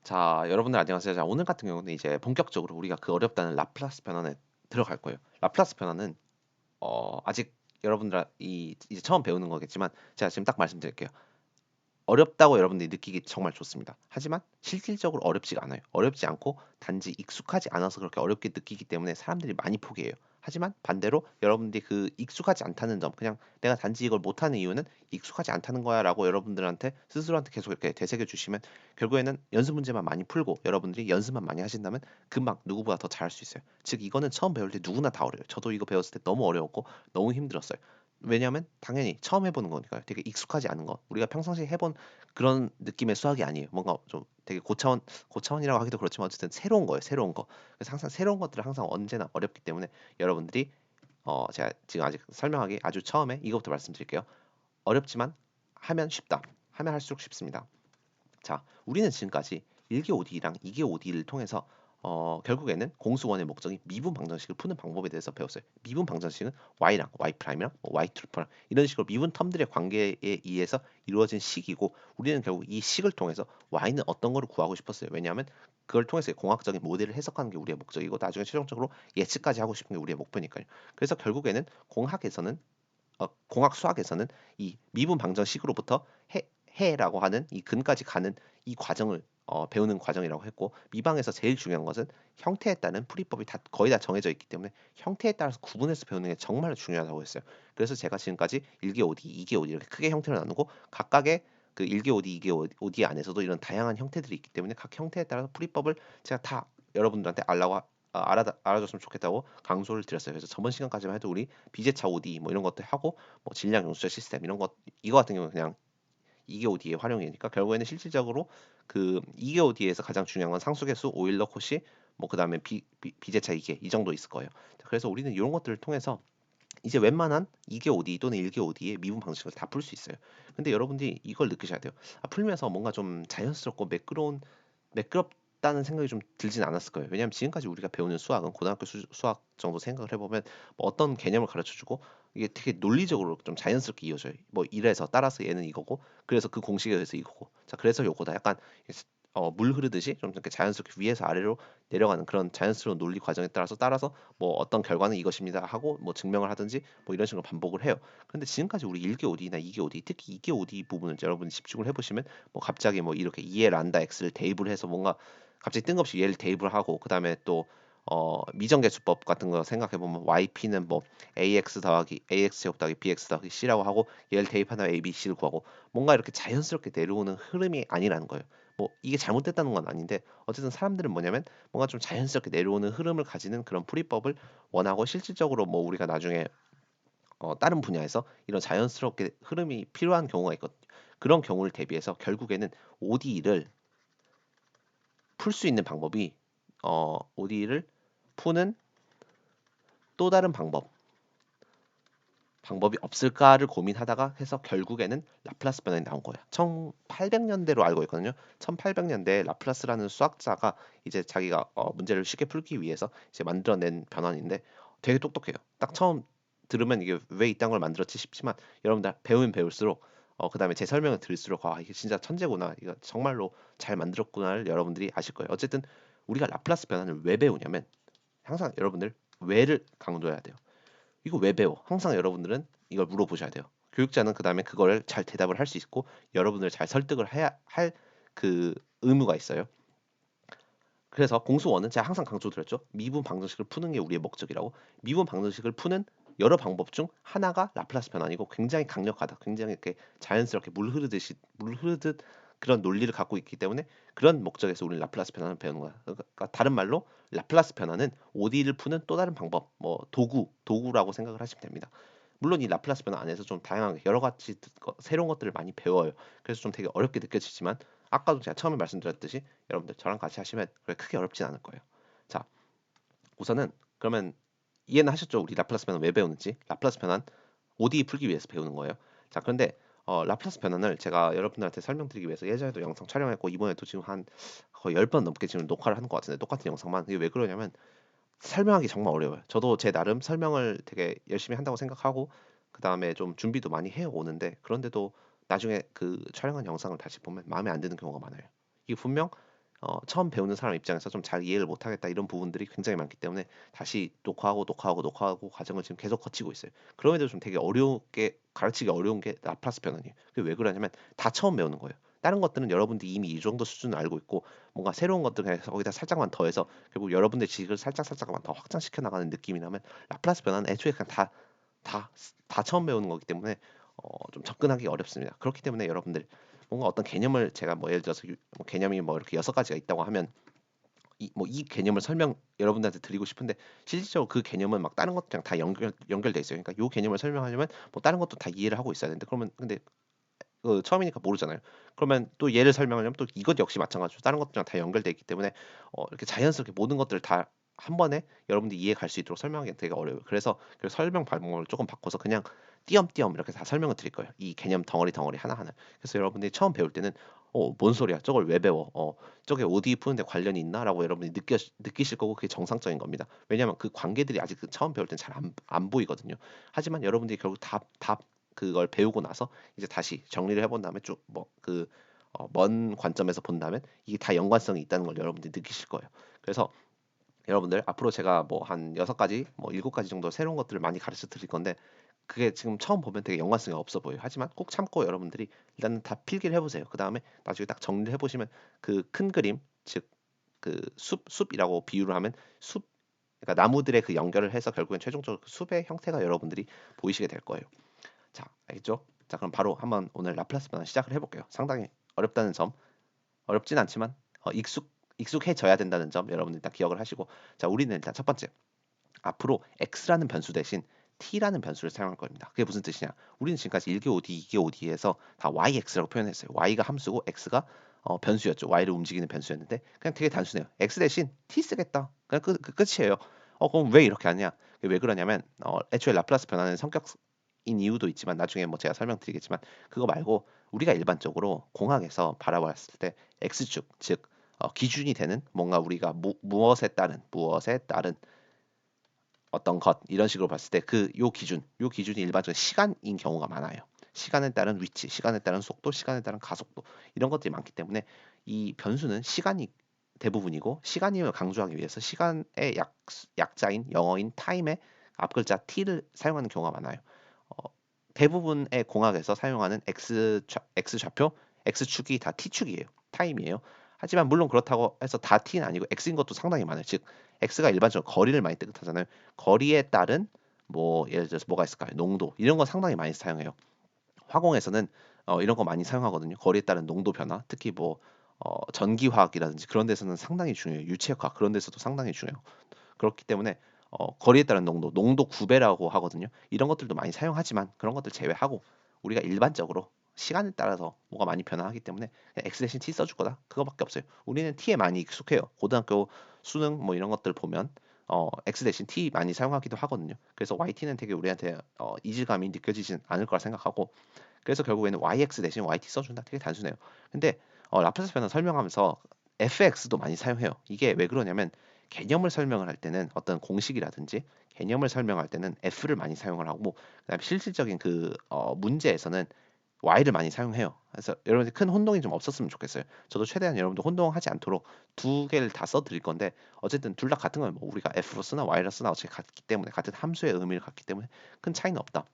자, 여러분들 안녕하세요. 자, 오늘 같은 경우는 이제 본격적으로 우리가 그 어렵다는 라플라스 변환에 들어갈 거예요. 라플라스 변환은 아직 여러분들 이제 처음 배우는 거겠지만 제가 지금 딱 말씀드릴게요. 어렵다고 여러분들이 느끼기 정말 좋습니다. 하지만 실질적으로 어렵지가 않아요. 어렵지 않고 단지 익숙하지 않아서 그렇게 어렵게 느끼기 때문에 사람들이 많이 포기해요. 하지만 반대로 여러분들이 그 익숙하지 않다는 점, 그냥 내가 단지 이걸 못하는 이유는 익숙하지 않다는 거야라고 여러분들한테 스스로한테 계속 이렇게 되새겨 주시면 결국에는 연습 문제만 많이 풀고 여러분들이 연습만 많이 하신다면 금방 누구보다 더 잘할 수 있어요. 즉 이거는 처음 배울 때 누구나 다 어려워요. 저도 이거 배웠을 때 너무 어려웠고 너무 힘들었어요. 왜냐하면 당연히 처음 해보는 거니까요. 되게 익숙하지 않은 거. 우리가 평상시에 해본 그런 느낌의 수학이 아니에요. 뭔가 좀 되게 고차원이라고 하기도 그렇지만 어쨌든 새로운 거예요. 새로운 거. 그래서 항상 새로운 것들은 항상 언제나 어렵기 때문에 여러분들이 제가 지금 아직 설명하기 아주 처음에 이것부터 말씀드릴게요. 어렵지만 하면 쉽다. 하면 할수록 쉽습니다. 자, 우리는 지금까지 1기 ODE랑 2기 ODE를 통해서 결국에는 공수원의 목적이 미분 방정식을 푸는 방법에 대해서 배웠어요. 미분 방정식은 y랑 y 프라임이랑 y 트리플 이런 식으로 미분 텀들의 관계에 의해서 이루어진 식이고 우리는 결국 이 식을 통해서 y는 어떤 거를 구하고 싶었어요. 왜냐하면 그걸 통해서 공학적인 모델을 해석하는 게 우리의 목적이고 나중에 최종적으로 예측까지 하고 싶은 게 우리의 목표니까요. 그래서 결국에는 공학 수학에서는 이 미분 방정식으로부터 해라고 하는 이 근까지 가는 이 과정을 배우는 과정이라고 했고 미방에서 제일 중요한 것은 형태에 따른 풀이법이 거의 다 정해져 있기 때문에 형태에 따라서 구분해서 배우는 게 정말 중요하다고 했어요. 그래서 제가 지금까지 1기 OD, 2기 OD 이렇게 크게 형태로 나누고 각각의 그 1기 OD, 2기 OD 안에서도 이런 다양한 형태들이 있기 때문에 각 형태에 따라서 풀이법을 제가 다 여러분들한테 알아줬으면 좋겠다고 강조를 드렸어요. 그래서 저번 시간까지만 해도 우리 비제차 OD 뭐 이런 것들 하고 뭐 질량 용수자 시스템 이런 것 이거 같은 경우는 그냥 2개 OD의 활용이니까 결국에는 실질적으로 그 2개 OD에서 가장 중요한 건 상수계수, 오일러 코시, 뭐 그다음에 비제차 2개 이 정도 있을 거예요. 그래서 우리는 이런 것들을 통해서 이제 웬만한 2개 OD 또는 1개 OD의 미분 방식을 다 풀 수 있어요. 근데 여러분들이 이걸 느끼셔야 돼요. 풀면서 뭔가 좀 자연스럽고 매끄럽다는 생각이 좀 들진 않았을 거예요. 왜냐하면 지금까지 우리가 배우는 수학은 고등학교 수학 정도 생각을 해보면 뭐 어떤 개념을 가르쳐주고 이게 되게 논리적으로 좀 자연스럽게 이어져요. 뭐 이래서 따라서 얘는 이거고 그래서 그 공식에 의해서 이거고 자 그래서 요거다 약간 물 흐르듯이 좀 이렇게 자연스럽게 위에서 아래로 내려가는 그런 자연스러운 논리 과정에 따라서 뭐 어떤 결과는 이것입니다 하고 뭐 증명을 하든지 뭐 이런 식으로 반복을 해요. 근데 지금까지 우리 1개 OD나 2개 OD 특히 2개 OD 부분을 여러분이 집중을 해보시면 뭐 갑자기 뭐 이렇게 2의 란다 x를 대입을 해서 뭔가 갑자기 뜬금없이 얘를 대입을 하고 그다음에 또 미정계수법 같은 거 생각해 보면 yp는 뭐 ax 제곱 더하기 bx 더하기 c라고 하고 얘를 대입하다 a, b, c를 구하고 뭔가 이렇게 자연스럽게 내려오는 흐름이 아니라는 거예요. 뭐 이게 잘못됐다는 건 아닌데 어쨌든 사람들은 뭐냐면 뭔가 좀 자연스럽게 내려오는 흐름을 가지는 그런 풀이법을 원하고 실질적으로 뭐 우리가 나중에 다른 분야에서 이런 자연스럽게 흐름이 필요한 경우가 있거든요. 그런 경우를 대비해서 결국에는 ODE를 풀 수 있는 방법이 ODE를 푸는 또 다른 방법이 없을까를 고민하다가 해서 결국에는 라플라스 변환이 나온 거예요. 1800년대로 알고 있거든요. 1800년대에 라플라스라는 수학자가 이제 자기가 문제를 쉽게 풀기 위해서 이제 만들어낸 변환인데 되게 똑똑해요. 딱 처음 들으면 이게 왜 이딴 걸 만들었지 싶지만 여러분들 배우면 배울수록 그다음에 제 설명을 들을수록 이게 진짜 천재구나. 이거 정말로 잘 만들었구나를 여러분들이 아실 거예요. 어쨌든 우리가 라플라스 변환을 왜 배우냐면 항상 여러분들 왜를 강조해야 돼요. 이거 왜 배워? 항상 여러분들은 이걸 물어보셔야 돼요. 교육자는 그다음에 그걸 잘 대답을 할 수 있고 여러분을 잘 설득을 해야 할 그 의무가 있어요. 그래서 공수원은 제가 항상 강조드렸죠. 미분 방정식을 푸는 게 우리의 목적이라고. 미분 방정식을 푸는 여러 방법 중 하나가 라플라스 변환이고 굉장히 강력하다. 굉장히 이렇게 자연스럽게 물 흐르듯 그런 논리를 갖고 있기 때문에 그런 목적에서 우리는 라플라스 변환을 배우는 거야. 그러니까 다른 말로 라플라스 변환은 ODE를 푸는 또 다른 방법, 뭐 도구라고 생각을 하시면 됩니다. 물론 이 라플라스 변화 안에서 좀 다양하게 여러 가지 새로운 것들을 많이 배워요. 그래서 좀 되게 어렵게 느껴지지만 아까도 제가 처음에 말씀드렸듯이 여러분들 저랑 같이 하시면 그렇게 크게 어렵진 않을 거예요. 자, 우선은 그러면 이해는 하셨죠? 우리 라플라스 변환 왜 배우는지. 라플라스 변환 ODE 풀기 위해서 배우는 거예요. 자, 그런데 라플라스 변환을 제가 여러분들한테 설명드리기 위해서 예전에도 영상 촬영했고 이번에도 지금 한 거의 10번 넘게 지금 녹화를 하는 것 같은데 똑같은 영상만. 이게 왜 그러냐면 설명하기 정말 어려워요. 저도 제 나름 설명을 되게 열심히 한다고 생각하고 그다음에 좀 준비도 많이 해 오는데 그런데도 나중에 그 촬영한 영상을 다시 보면 마음에 안 드는 경우가 많아요. 이게 분명 처음 배우는 사람 입장에서 좀 잘 이해를 못하겠다 이런 부분들이 굉장히 많기 때문에 다시 녹화하고 과정을 지금 계속 거치고 있어요. 그럼에도 좀 되게 어렵게 가르치기 어려운 게 라플라스 변환이에요. 그게 왜 그러냐면 다 처음 배우는 거예요. 다른 것들은 여러분들이 이미 이 정도 수준을 알고 있고 뭔가 새로운 것들 그냥 거기다 살짝만 더해서 결국 여러분들 지식을 살짝만 더 확장시켜 나가는 느낌이라면 라플라스 변환은 애초에 그냥 다, 다 처음 배우는 거기 때문에 좀 접근하기 어렵습니다. 그렇기 때문에 여러분들 뭔가 어떤 개념을 제가 뭐 예를 들어서 뭐 개념이 뭐 이렇게 6가지가 있다고 하면 이 개념을 설명 여러분들한테 드리고 싶은데 실질적으로 그 개념은 막 다른 것들이랑 다 연결돼 있어요. 그러니까 요 개념을 설명하려면 뭐 다른 것도 다 이해를 하고 있어야 되는데 그러면 근데 처음이니까 모르잖아요. 그러면 또 얘를 설명하려면 또 이것 역시 마찬가지로 다른 것들이랑 다 연결돼 있기 때문에 이렇게 자연스럽게 모든 것들을 다 한 번에 여러분들이 이해 갈 수 있도록 설명하기 되게 어려워요. 그래서 그 설명 방법을 조금 바꿔서 그냥 띄엄띄엄 이렇게 다 설명을 드릴 거예요. 이 개념 덩어리 하나하나. 그래서 여러분들이 처음 배울 때는 뭔 소리야? 저걸 왜 배워? 저게 OD 푸는데 관련이 있나라고 여러분이 느끼실 거고 그게 정상적인 겁니다. 왜냐하면 그 관계들이 아직 그 처음 배울 땐 잘 안 보이거든요. 하지만 여러분들이 결국 다 그걸 배우고 나서 이제 다시 정리를 해본 다음에 쭉 뭐 그 먼 관점에서 본다면 이게 다 연관성이 있다는 걸 여러분들이 느끼실 거예요. 그래서 여러분들 앞으로 제가 뭐 한 6가지, 뭐 7가지 정도 새로운 것들을 많이 가르쳐 드릴 건데 그게 지금 처음 보면 되게 연관성이 없어 보여요. 하지만 꼭 참고 여러분들이 일단은 다 필기를 해보세요. 그 다음에 나중에 딱 정리를 해보시면 그 큰 그림, 즉 그 숲이라고 비유를 하면 숲, 그러니까 나무들의 그 연결을 해서 결국엔 최종적으로 그 숲의 형태가 여러분들이 보이시게 될 거예요. 자, 알겠죠? 자, 그럼 바로 한번 오늘 라플라스 변환 시작을 해볼게요. 상당히 어렵다는 점, 어렵진 않지만 익숙해져야 된다는 점 여러분들 일단 기억을 하시고, 자, 우리는 일단 첫 번째 앞으로 x라는 변수 대신 t라는 변수를 사용할 겁니다. 그게 무슨 뜻이냐? 우리는 지금까지 1개 OD, 2개 OD에서 다 yx라고 표현했어요. y가 함수고 x가 변수였죠. y를 움직이는 변수였는데 그냥 되게 단순해요. x 대신 t 쓰겠다. 그냥 끝이에요. 그럼 왜 이렇게 하냐? 왜 그러냐면 애초에 라플라스 변화는 성격인 이유도 있지만 나중에 뭐 제가 설명드리겠지만 그거 말고 우리가 일반적으로 공학에서 바라봤을 때 x축 즉 기준이 되는 뭔가 우리가 무엇에 따른 어떤 것 이런 식으로 봤을 때 요 기준이 일반적으로 시간인 경우가 많아요. 시간에 따른 위치, 시간에 따른 속도, 시간에 따른 가속도 이런 것들이 많기 때문에 이 변수는 시간이 대부분이고 시간임을 강조하기 위해서 시간의 약자인 영어인 타임의 앞글자 t를 사용하는 경우가 많아요. 어, 대부분의 공학에서 사용하는 x 좌표, x축이 다 t축이에요. 타임이에요. 하지만 물론 그렇다고 해서 다 t는 아니고 x인 것도 상당히 많아요. 즉 x가 일반적으로 거리를 많이 뜻하잖아요. 거리에 따른 뭐 예를 들어서 뭐가 있을까요? 농도 이런 거 상당히 많이 사용해요. 화공에서는 이런 거 많이 사용하거든요. 거리에 따른 농도 변화, 특히 뭐 전기화학이라든지 그런 데서는 상당히 중요해요. 유체화학 그런 데서도 상당히 중요해요. 그렇기 때문에 거리에 따른 농도 구배라고 하거든요. 이런 것들도 많이 사용하지만 그런 것들 제외하고 우리가 일반적으로 시간에 따라서 뭐가 많이 변화하기 때문에 그냥 x 대신 t 써줄 거다. 그거밖에 없어요. 우리는 t에 많이 익숙해요. 고등학교 수능 뭐 이런 것들 보면 x 대신 t 많이 사용하기도 하거든요. 그래서 yt는 되게 우리한테 이질감이 느껴지진 않을 거라 생각하고 그래서 결국에는 yx 대신 yt 써준다. 되게 단순해요. 근데 라플라스 변화 설명하면서 fx도 많이 사용해요. 이게 왜 그러냐면 개념을 설명을 할 때는 어떤 공식이라든지 개념을 설명할 때는 f를 많이 사용을 하고 그다음에 실질적인 그 문제에서는 y를 많이 사용해요. 그래서 여러분들 큰 혼동이 좀 없었으면 좋겠어요. 저도 최대한 여러분들 혼동하지 않도록 두 개를 다 써드릴 건데 어쨌든 둘 다 같은 건 뭐 우리가 f로 쓰나 y로 쓰나 어차피 같기 때문에 같은 함수의 의미를 갖기 때문에 큰 차이는 없다.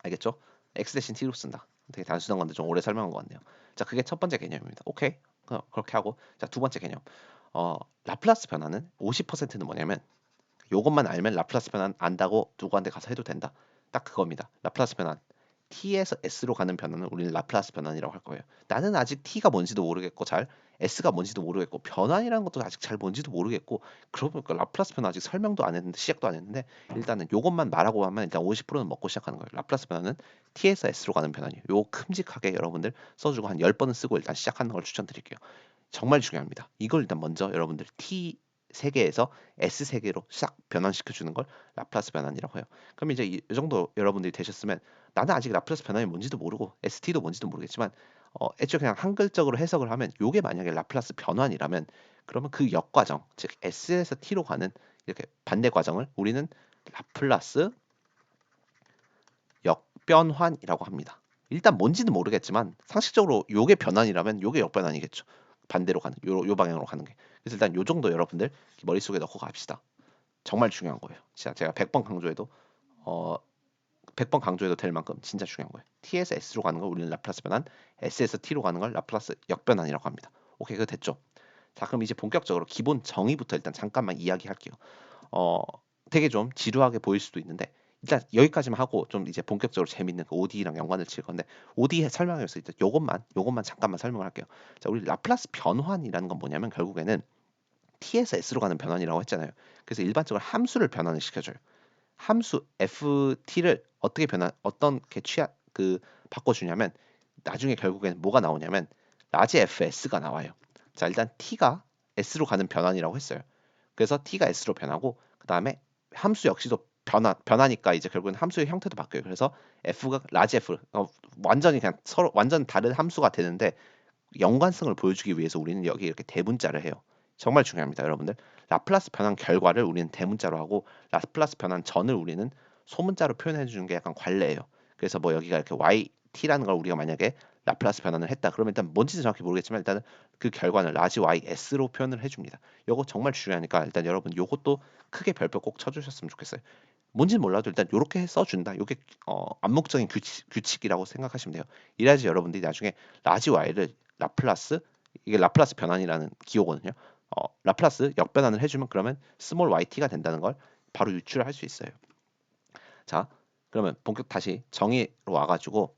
알겠죠? x 대신 t로 쓴다. 되게 단순한 건데 좀 오래 설명한 것 같네요. 자, 그게 첫 번째 개념입니다. 오케이? 그렇게 하고 자, 두 번째 개념. 라플라스 변화는 50%는 뭐냐면 요것만 알면 라플라스 변환 안다고 누구한테 가서 해도 된다. 딱 그겁니다. 라플라스 변환. t에서 s로 가는 변화는 우리는 라플라스 변환이라고 할 거예요. 나는 아직 t가 뭔지도 모르겠고 잘 s가 뭔지도 모르겠고 변환이라는 것도 아직 잘 뭔지도 모르겠고 그러고 보니까 라플라스 변환 아직 설명도 안 했는데 시작도 안 했는데 일단은 요것만 말하고 하면 일단 50%는 먹고 시작하는 거예요. 라플라스 변환은 t에서 s로 가는 변환이에요. 요 큼직하게 여러분들 써주고 한 10번은 쓰고 일단 시작하는 걸 추천드릴게요. 정말 중요합니다. 이걸 일단 먼저 여러분들 t 세계에서 S 세계로 싹 변환시켜 주는 걸 라플라스 변환이라고 해요. 그럼 이제 이 정도 여러분들이 되셨으면 나는 아직 라플라스 변환이 뭔지도 모르고 ST도 뭔지도 모르겠지만 애초에 그냥 한글적으로 해석을 하면 요게 만약에 라플라스 변환이라면 그러면 그 역과정 즉 S에서 T로 가는 이렇게 반대 과정을 우리는 라플라스 역변환이라고 합니다. 일단 뭔지는 모르겠지만 상식적으로 요게 변환이라면 요게 역변환이겠죠. 반대로 가는 요 방향으로 가는 게. 그래서 일단 요 정도 여러분들 머릿속에 넣고 갑시다. 정말 중요한 거예요. 진짜 제가 100번 강조해도 어 100번 강조해도 될 만큼 진짜 중요한 거예요. T에서 S로 가는 걸 우리는 라플라스 변환, S에서 T로 가는 걸 라플라스 역변환이라고 합니다. 오케이, 그거 됐죠? 자, 그럼 이제 본격적으로 기본 정의부터 일단 잠깐만 이야기할게요. 어, 되게 좀 지루하게 보일 수도 있는데 일단 여기까지만 하고 좀 이제 본격적으로 재밌는 그 ODE랑 연관을 칠 건데 ODE 설명해서 일단 요것만 잠깐만 설명을 할게요. 자, 우리 라플라스 변환이라는 건 뭐냐면 결국에는 T에서 S로 가는 변환이라고 했잖아요. 그래서 일반적으로 함수를 변환을 시켜줘요. 함수 ft를 어떻게 어떤 게 그 바꿔주냐면 나중에 결국엔 뭐가 나오냐면 라지 fs가 나와요. 자, 일단 t가 s로 가는 변환이라고 했어요. 그래서 t가 s로 변하고 그 다음에 함수 역시도 변하니까 이제 결국엔 함수의 형태도 바뀌어요. 그래서 f가 라지 f 완전히 그냥 서로 완전 다른 함수가 되는데 연관성을 보여주기 위해서 우리는 여기 이렇게 대문자를 해요. 정말 중요합니다, 여러분들. 라플라스 변환 결과를 우리는 대문자로 하고 라플라스 변환 전을 우리는 소문자로 표현해 주는 게 약간 관례예요. 그래서 뭐 여기가 이렇게 yt라는 걸 우리가 만약에 라플라스 변환을 했다. 그러면 일단 뭔지는 정확히 모르겠지만 일단은 그 결과는 라지 ys로 표현을 해줍니다. 요거 정말 중요하니까 일단 여러분 요것도 크게 별표 꼭 쳐주셨으면 좋겠어요. 뭔지는 몰라도 일단 요렇게 써준다. 요게 암묵적인 규칙이라고 생각하시면 돼요. 이래야지 여러분들이 나중에 라지 y를 라플라스 이게 라플라스 변환이라는 기호거든요. 라플라스 역변환을 해주면 그러면 스몰 yt가 된다는 걸 바로 유출을 할 수 있어요. 자, 그러면 본격 다시 정의로 와가지고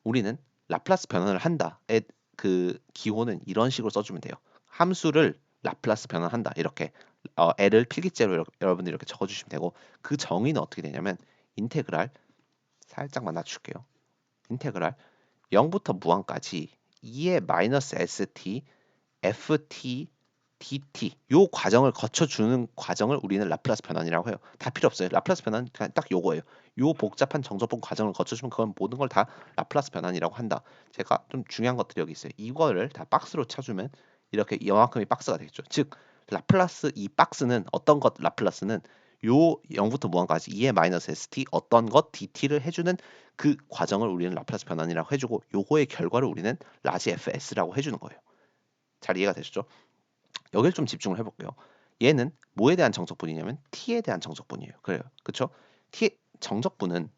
우리는 라플라스 변환을 한다의 그 기호는 이런 식으로 써주면 돼요. 함수를 라플라스 변환한다 이렇게 L을 필기체로 여러분들이 이렇게 적어주시면 되고 그 정의는 어떻게 되냐면 인테그랄 살짝만 낮출게요. 인테그랄 0부터 무한까지 2의 마이너스 st ft dt 요 과정을 거쳐주는 과정을 우리는 라플라스 변환이라고 해요. 다 필요 없어요. 라플라스 변환 그냥 딱 요거예요. 요 복잡한 정적분 과정을 거쳐주면 그건 모든 걸 다 라플라스 변환이라고 한다. 제가 좀 중요한 것들이 여기 있어요. 이거를 다 박스로 쳐주면 이렇게 이만큼이 박스가 되겠죠. 즉 라플라스 이 박스는 어떤 것 라플라스는 요 0부터 무한까지 2의 마이너스 st 어떤 것 dt를 해주는 그 과정을 우리는 라플라스 변환이라고 해주고 요거의 결과를 우리는 라지 fs라고 해주는 거예요. 잘 이해가 되시죠? 여기를 좀 집중을 해볼게요. 얘는 뭐에 대한 정적분이냐면 t에 대한 정적분이에요. 그래요, 그렇죠? t 정적분은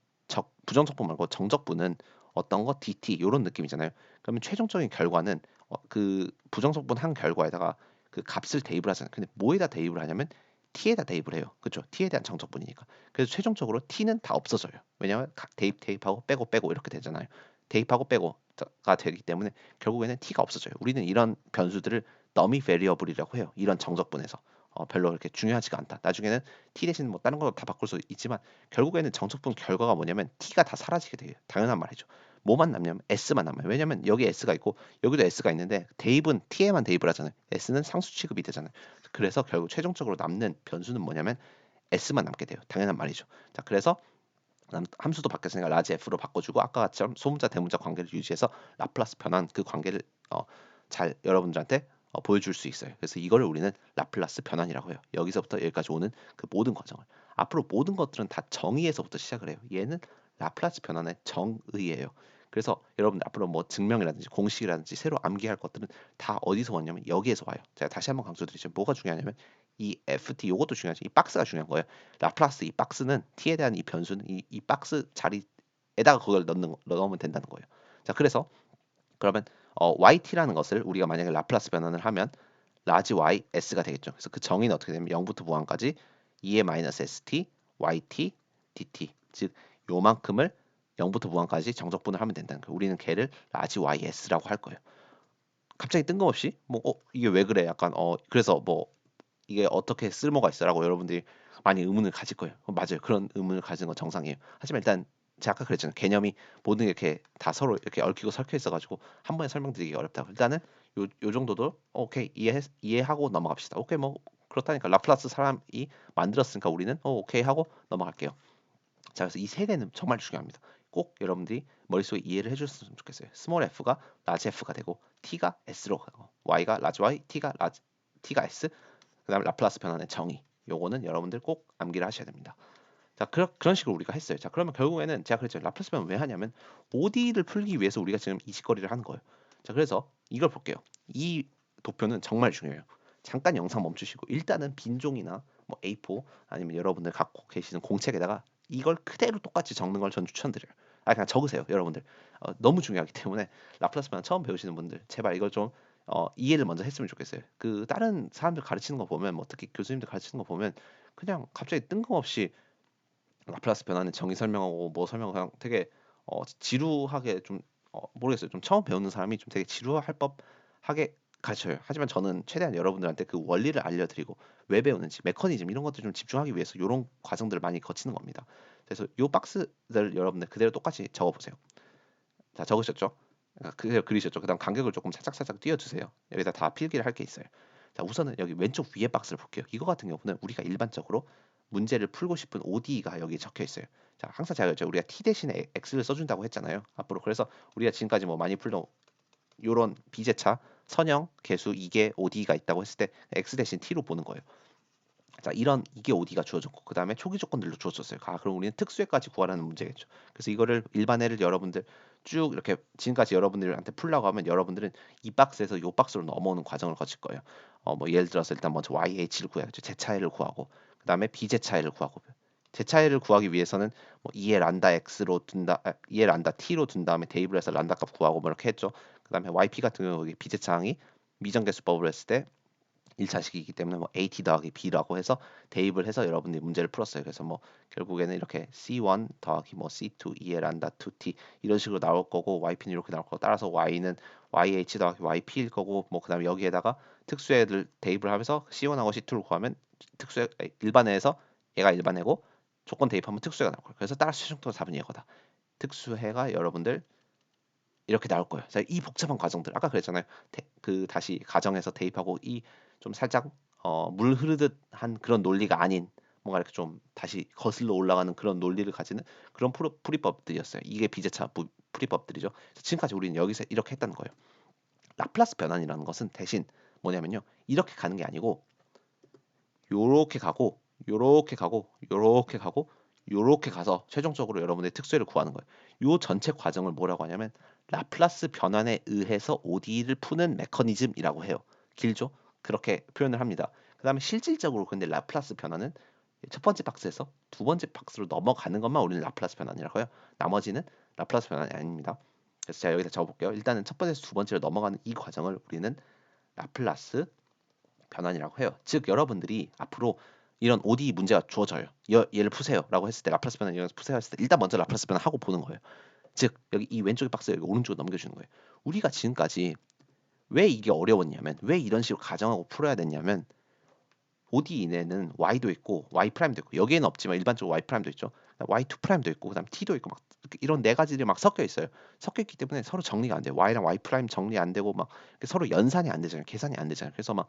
부정적분 말고 정적분은 어떤 거 dt 이런 느낌이잖아요. 그러면 최종적인 결과는 그 부정적분 한 결과에다가 그 값을 대입을 하잖아요. 근데 뭐에다 대입을 하냐면 t에다 대입을 해요. 그렇죠? t에 대한 정적분이니까. 그래서 최종적으로 t는 다 없어져요. 왜냐하면 대입하고 빼고 이렇게 되잖아요. 대입하고 빼고가 되기 때문에 결국에는 t가 없어져요. 우리는 이런 변수들을 더미 베리어블이라고 해요. 이런 정적분에서 별로 그렇게 중요하지가 않다. 나중에는 t 대신 뭐 다른 걸로 다 바꿀 수 있지만 결국에는 정적분 결과가 뭐냐면 t가 다 사라지게 돼요. 당연한 말이죠. 뭐만 남냐면 s만 남아요. 왜냐면 여기 s가 있고 여기도 s가 있는데 대입은 t에만 대입을 하잖아요. s는 상수 취급이 되잖아요. 그래서 결국 최종적으로 남는 변수는 뭐냐면 s만 남게 돼요. 당연한 말이죠. 자, 그래서 함수도 바뀌었으니까 라지 f로 바꿔주고 아까 같이처럼 소문자 대문자 관계를 유지해서 라플라스 변환 그 관계를 잘 여러분들한테 보여줄 수 있어요. 그래서 이거를 우리는 라플라스 변환이라고 해요. 여기서부터 여기까지 오는 그 모든 과정을 앞으로 모든 것들은 다 정의에서부터 시작을 해요. 얘는 라플라스 변환의 정의예요. 그래서 여러분들 앞으로 뭐 증명이라든지 공식이라든지 새로 암기할 것들은 다 어디서 왔냐면 여기에서 와요. 제가 다시 한번 강조드리죠. 뭐가 중요하냐면 이 ft 요것도 중요하지. 이 박스가 중요한 거예요. 라플라스 이 박스는 t에 대한 이 변수는 이 박스 자리에다가 그걸 넣으면 된다는 거예요. 자, 그래서 그러면 yt라는 것을 우리가 만약에 라플라스 변환을 하면 라지 ys가 되겠죠. 그래서 그 정의는 어떻게 되냐면 0부터 무한까지 2의 마이너스 st yt dt 즉 요만큼을 0부터 무한까지 정적분을 하면 된다는 거예요. 우리는 걔를 라지 ys라고 할 거예요. 갑자기 뜬금없이 뭐 이게 왜 그래? 약간 그래서 뭐 이게 어떻게 쓸모가 있어라고 여러분들이 많이 의문을 가질 거예요. 맞아요. 그런 의문을 가지는 건 정상이에요. 하지만 일단 제가 아까 그랬잖아요. 개념이 모든 게 이렇게 다 서로 이렇게 얽히고 설켜 있어가지고 한 번에 설명드리기 어렵다고. 일단은 요 정도도 오케이 이해하고 넘어갑시다. 오케이 뭐 그렇다니까 라플라스 사람이 만들었으니까 우리는 오케이 하고 넘어갈게요. 자, 그래서 이 세 개는 정말 중요합니다. 꼭 여러분들이 머릿속에 이해를 해주셨으면 좋겠어요. 스몰 f가 라지 f가 되고 t가 s로 가고 y가 라지 y, t가 s 그다음에 라플라스 변환의 정의. 요거는 여러분들 꼭 암기를 하셔야 됩니다. 자, 그런 식으로 우리가 했어요. 자, 그러면 결국에는 제가 그랬죠. 라플라스 변환 왜 하냐면 ODE를 풀기 위해서 우리가 지금 이 짓거리를 하는 거예요. 자, 그래서 이걸 볼게요. 이 도표는 정말 중요해요. 잠깐 영상 멈추시고 일단은 빈종이나 뭐 A4 아니면 여러분들 갖고 계시는 공책에다가 이걸 그대로 똑같이 적는 걸 전 추천드려요. 그냥 적으세요, 여러분들. 너무 중요하기 때문에 라플라스 변화 처음 배우시는 분들 제발 이걸 좀 이해를 먼저 했으면 좋겠어요. 그 다른 사람들 가르치는 거 보면 뭐 특히 교수님들 가르치는 거 보면 그냥 갑자기 뜬금없이 라플라스 변화는 정의 설명하고 뭐 설명하고 그냥 되게 지루하게 좀 모르겠어요. 좀 처음 배우는 사람이 좀 되게 지루할 법하게 가르쳐요. 하지만 저는 최대한 여러분들한테 그 원리를 알려드리고 왜 배우는지 메커니즘 이런 것들 좀 집중하기 위해서 이런 과정들을 많이 거치는 겁니다. 그래서 요 박스들 여러분들 그대로 똑같이 적어보세요. 자, 적으셨죠? 그대로 그리셨죠? 그다음 간격을 조금 살짝 띄워주세요. 여기다 다 필기를 할 게 있어요. 자, 우선은 여기 왼쪽 위에 박스를 볼게요. 이거 같은 경우는 우리가 일반적으로 문제를 풀고 싶은 ODE가 여기 적혀 있어요. 자, 항상 제가 그랬죠. 우리가 T 대신에 X를 써준다고 했잖아요. 앞으로 그래서 우리가 지금까지 뭐 많이 풀던 요런 비제차, 선형, 개수, 이계, ODE가 있다고 했을 때 X 대신 T로 보는 거예요. 자, 이런 이게 OD가 주어졌고 그 다음에 초기 조건들로 주어졌어요. 그럼 우리는 특수해까지 구하라는 문제겠죠. 그래서 이거를 일반해를 여러분들 쭉 이렇게 지금까지 여러분들한테 풀라고 하면 여러분들은 이 박스에서 이 박스로 넘어오는 과정을 거칠 거예요. 뭐 예를 들어서 일단 먼저 YH를 구해야죠. 제차이를 구하고 그 다음에 B제차이를 구하고 제차이를 구하기 위해서는 뭐 2의 란다 X로 둔다, 2의 란다 T로 둔 다음에 대입을 해서 란다 값 구하고 뭐 이렇게 했죠. 그 다음에 YP 같은 경우 B제차항이 미정계수법으로 했을 때 1차식이기 때문에 뭐 AT 더하기 B라고 해서 대입을 해서 여러분들이 문제를 풀었어요. 그래서 뭐 결국에는 이렇게 C1 더하기 뭐 C2 2의 란다 2T 이런 식으로 나올 거고 YP는 이렇게 나올 거고 따라서 Y는 YH 더하기 YP일 거고 뭐 그다음에 여기에다가 특수애들 대입을 하면서 C1하고 C2를 구하면 특수애 일반애에서 얘가 일반애고 조건 대입하면 특수애가 나올 거예요. 그래서 따라서 최종적으로 답은 이거다. 특수애가 여러분들 이렇게 나올 거예요. 자, 이 복잡한 과정들 아까 그랬잖아요. 그 다시 가정에서 대입하고 이 좀 살짝 물 흐르듯 한 그런 논리가 아닌 뭔가 이렇게 좀 다시 거슬러 올라가는 그런 논리를 가지는 그런 풀이법들이었어요. 이게 비제차 풀이법들이죠. 지금까지 우리는 여기서 이렇게 했다는 거예요. 라플라스 변환이라는 것은 대신 뭐냐면요. 이렇게 가는 게 아니고 요렇게 가고 요렇게 가고 요렇게 가고 요렇게 가서 최종적으로 여러분의 특수를 구하는 거예요. 요 전체 과정을 뭐라고 하냐면 라플라스 변환에 의해서 ODE를 푸는 메커니즘이라고 해요. 길죠? 그렇게 표현을 합니다. 그 다음에 실질적으로 근데 라플라스 변환은 첫 번째 박스에서 두 번째 박스로 넘어가는 것만 우리는 라플라스 변환이라고 해요. 나머지는 라플라스 변환이 아닙니다. 그래서 제가 여기다 적어볼게요. 일단은 첫 번째에서 두 번째로 넘어가는 이 과정을 우리는 라플라스 변환이라고 해요. 즉 여러분들이 앞으로 이런 ODE 문제가 주어져요. 얘를 푸세요라고 했을 때 라플라스 변환 이런 푸세요 했을 때 일단 먼저 라플라스 변환 하고 보는 거예요. 즉 여기 이 왼쪽의 박스 여기 오른쪽으로 넘겨주는 거예요. 우리가 지금까지 왜 이게 어려웠냐면 왜 이런 식으로 가정하고 풀어야 됐냐면 ODE 내는 Y도 있고 Y 프라임도 있고 여기에는 없지만 일반적으로 Y 프라임도 있죠. Y2 프라임도 있고 그다음 T도 있고 막 이런 네 가지들이 막 섞여 있어요. 섞여 있기 때문에 서로 정리가 안 돼요. Y랑 Y 프라임 정리 안 되고 막 서로 연산이 안 되잖아요. 계산이 안 되잖아요. 그래서 막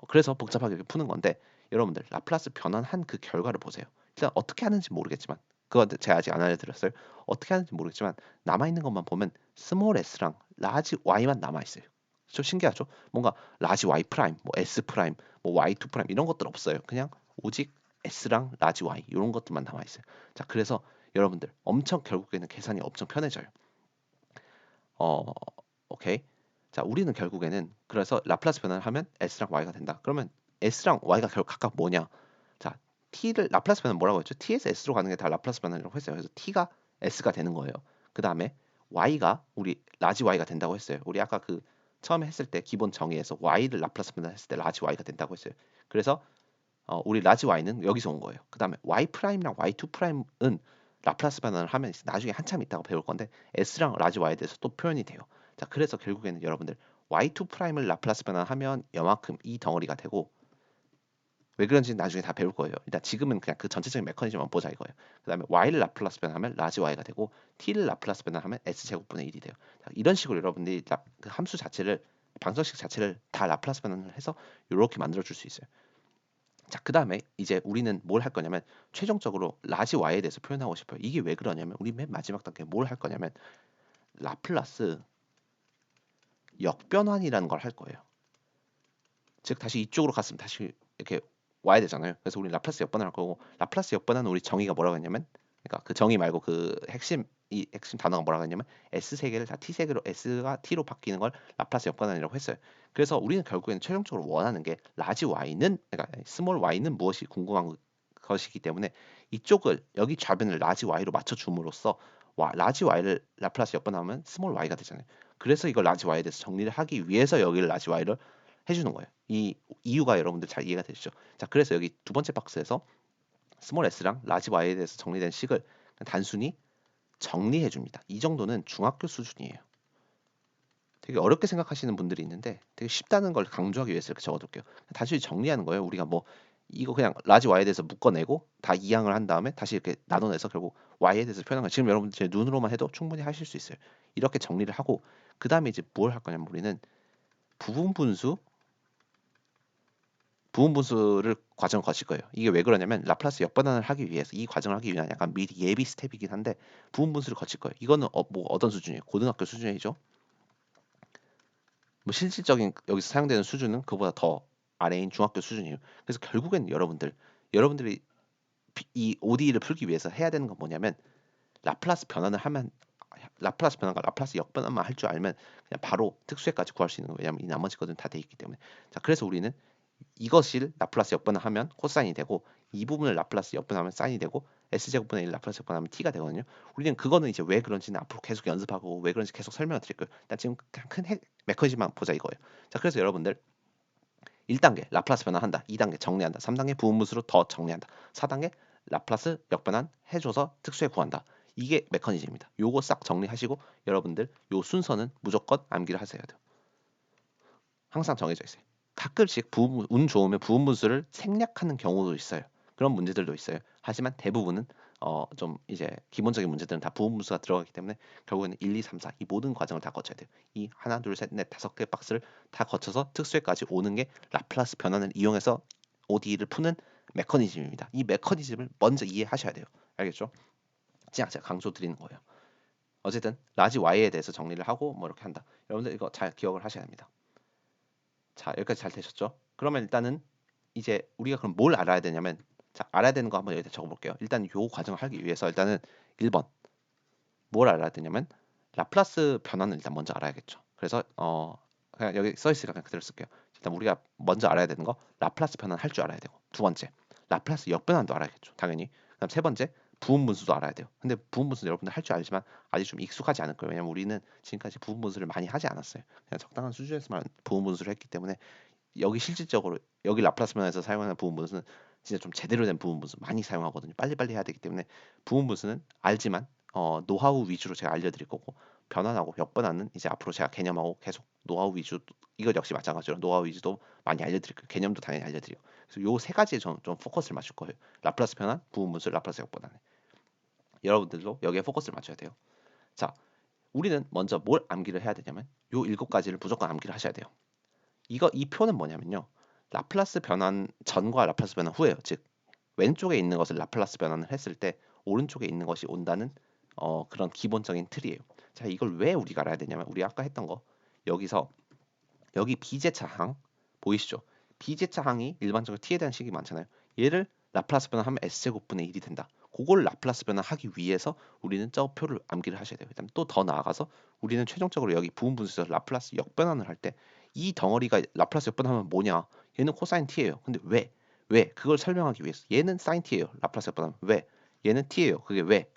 그래서 복잡하게 이렇게 푸는 건데 여러분들 라플라스 변환한 그 결과를 보세요. 일단 어떻게 하는지 모르겠지만 그거 제가 아직 안 알려드렸어요. 어떻게 하는지 모르겠지만 남아 있는 것만 보면 스몰 s랑 라지 y만 남아 있어요. 좀 신기하죠? 뭔가 라지 y 프라임, 뭐 s 프라임, 뭐 y2 프라임 이런 것들 없어요. 그냥 오직 s랑 라지 y 이런 것들만 남아 있어요. 자, 그래서 여러분들 엄청 결국에는 계산이 엄청 편해져요. 어, 오케이. 자, 우리는 결국에는 그래서 라플라스 변환을 하면 s랑 y가 된다. 그러면 s랑 y가 결국 각각 뭐냐? 자, t를 라플라스 변환 뭐라고 했죠? t에서 s로 가는 게 다 라플라스 변환이라고 했어요. 그래서 t가 s가 되는 거예요. 그 다음에 y가 우리 라지 y가 된다고 했어요. 우리 아까 그 처음에 했을 때 기본 정의에서 y를 라플라스 변환했을 때 라지 y가 된다고 했어요. 그래서 우리 라지 y는 여기서 온 거예요. 그 다음에 y 프라임이랑 y2 프라임은 라플라스 변환을 하면 나중에 한참 있다가 배울 건데 s랑 라지 y에 대해서 또 표현이 돼요. 자, 그래서 결국에는 여러분들 y2 프라임을 라플라스 변환하면 이만큼 이 덩어리가 되고 왜 그런지는 나중에 다 배울 거예요. 일단 지금은 그냥 그 전체적인 메커니즘만 보자 이거예요. 그 다음에 y를 라플라스 변환하면 라지 y가 되고 t를 라플라스 변환하면 s 제곱분의 1이 돼요. 자, 이런 식으로 여러분들이 그 함수 자체를 방정식 자체를 다 라플라스 변환을 해서 이렇게 만들어 줄 수 있어요. 자, 그 다음에 이제 우리는 뭘 할 거냐면 최종적으로 라지 y에 대해서 표현하고 싶어요. 이게 왜 그러냐면 우리 맨 마지막 단계에 뭘 할 거냐면 라플라스 역변환이라는 걸 할 거예요. 즉 다시 이쪽으로 갔으면 다시 이렇게 와야 되잖아요. 그래서 우리 라플라스 역변환 할 거고 라플라스 역변환은 우리 정의가 뭐라고 했냐면 그러니까 그 정의 말고 그 핵심 이 핵심 단어가 뭐라고 했냐면 S 세 개를 다 T 세 개로 S가 T로 바뀌는 걸 라플라스 역반환이라고 했어요. 그래서 우리는 결국에는 최종적으로 원하는 게 라지 Y는 그러니까 스몰 Y는 무엇이 궁금한 것이기 때문에 이쪽을 여기 좌변을 라지 Y로 맞춰 줌으로써 라지 Y를 라플라스 역반하면 스몰 Y가 되잖아요. 그래서 이걸 라지 Y에 대해서 정리를 하기 위해서 여기를 라지 Y를 해주는 거예요. 이 이유가 여러분들 잘 이해가 되시죠? 자, 그래서 여기 두 번째 박스에서 스몰 s랑 라지 y에 대해서 정리된 식을 단순히 정리해 줍니다. 이 정도는 중학교 수준이에요. 되게 어렵게 생각하시는 분들이 있는데 되게 쉽다는 걸 강조하기 위해서 이렇게 적어둘게요. 단순히 정리하는 거예요. 우리가 뭐 이거 그냥 라지 y에 대해서 묶어내고 다 이항을 한 다음에 다시 이렇게 나눠내서 결국 y에 대해서 표현한 거예요. 지금 여러분들 제 눈으로만 해도 충분히 하실 수 있어요. 이렇게 정리를 하고 그 다음에 이제 뭘 할 거냐면 우리는 부분 분수 부분 분수를 과정을 거칠 거예요. 이게 왜 그러냐면 라플라스 역반환을 하기 위해서 이 과정을 하기 위한 약간 미리 예비 스텝이긴 한데 부분 분수를 거칠 거예요. 이거는 뭐 어떤 수준이에요? 고등학교 수준이죠. 뭐 실질적인 여기서 사용되는 수준은 그보다 더 아래인 중학교 수준이에요. 그래서 결국엔 여러분들이 이 ODE를 풀기 위해서 해야 되는 건 뭐냐면 라플라스 변환을 하면 라플라스 변환과 라플라스 역변환만 할 줄 알면 그냥 바로 특수에까지 구할 수 있는 거예요. 왜냐하면 이 나머지 것은 다 돼 있기 때문에. 자, 그래서 우리는 이것을 라플라스 역변하면 코사인이 되고 이 부분을 라플라스 역변하면 사인이 되고 s제곱분의 1 라플라스 역변하면 t가 되거든요. 우리는 그거는 이제 왜 그런지는 앞으로 계속 연습하고 왜 그런지 계속 설명을 드릴 거예요. 일단 지금 그냥 큰 메커니즘만 보자 이거예요. 자, 그래서 여러분들 1단계 라플라스 변환한다. 2단계 정리한다. 3단계 부분분수로 더 정리한다. 4단계 라플라스 역변환 해줘서 특수에 구한다. 이게 메커니즘입니다. 요거 싹 정리하시고 여러분들 요 순서는 무조건 암기를 하셔야 돼요. 항상 정해져 있어요. 가끔씩 운 좋으면 부분 분수를 생략하는 경우도 있어요. 그런 문제들도 있어요. 하지만 대부분은 좀 이제 기본적인 문제들은 다 부분 분수가 들어가기 때문에 결국에는 1, 2, 3, 4 이 모든 과정을 다 거쳐야 돼요. 이 하나, 둘, 셋, 넷, 다섯 개 박스를 다 거쳐서 특수에까지 오는 게 라플라스 변환을 이용해서 ODE를 푸는 메커니즘입니다. 이 메커니즘을 먼저 이해하셔야 돼요. 알겠죠? 제가 강조 드리는 거예요. 어쨌든 라지 Y에 대해서 정리를 하고 뭐 이렇게 한다. 여러분들 이거 잘 기억을 하셔야 합니다. 자, 여기까지 잘 되셨죠? 그러면 일단은 이제 우리가 그럼 뭘 알아야 되냐면 자, 알아야 되는 거 한번 여기다 적어볼게요. 일단 요 과정을 하기 위해서 일단은 1번 뭘 알아야 되냐면 라플라스 변환을 일단 먼저 알아야겠죠. 그래서 그냥 여기 써 있으니까 그냥 그대로 쓸게요. 일단 우리가 먼저 알아야 되는 거 라플라스 변환 할 줄 알아야 되고 두 번째 라플라스 역변환도 알아야겠죠. 당연히. 그다음 세 번째 부분 분수도 알아야 돼요. 근데 부분 분수는 여러분들 할 줄 알지만 아직 좀 익숙하지 않을 거예요. 왜냐면 우리는 지금까지 부분 분수를 많이 하지 않았어요. 그냥 적당한 수준에서만 부분 분수를 했기 때문에 여기 실질적으로 여기 라플라스 변환에서 사용하는 부분 분수는 진짜 좀 제대로 된 부분 분수 많이 사용하거든요. 빨리빨리 해야 되기 때문에 부분 분수는 알지만 노하우 위주로 제가 알려드릴 거고 변환하고 역변환은 이제 앞으로 제가 개념하고 계속 노하우 위주 이것 역시 마찬가지로 노하우 위주도 많이 알려드릴 거예요. 개념도 당연히 알려드리고 그래서 요 세 가지에 좀 포커스를 맞출 거예요. 라플라스 변환, 부분 분수, 라플라스 역변환. 여러분들도 여기에 포커스를 맞춰야 돼요. 자, 우리는 먼저 뭘 암기를 해야 되냐면 요 일곱 가지를 무조건 암기를 하셔야 돼요. 이 표는 뭐냐면요. 라플라스 변환 전과 라플라스 변환 후예요. 즉 왼쪽에 있는 것을 라플라스 변환을 했을 때 오른쪽에 있는 것이 온다는 그런 기본적인 틀이에요. 자, 이걸 왜 우리가 알아야 되냐면 우리 아까 했던 거 여기서 여기 비제차 항 보이시죠? 비제차 항이 일반적으로 t에 대한 식이 많잖아요. 얘를 라플라스 변환하면 s제곱분의 1이 된다. 그걸 라플라스 변환하기 위해서 우리는 저 표를 암기를 하셔야 돼요. 그다음 또 더 나아가서 우리는 최종적으로 여기 부분 분수에서 라플라스 역변환을 할 때 이 덩어리가 라플라스 역변하면 뭐냐? 얘는 코사인 t예요. 근데 왜? 왜? 그걸 설명하기 위해서 얘는 사인 t예요. 라플라스 역변하면 왜? 얘는 t예요. 그게 왜?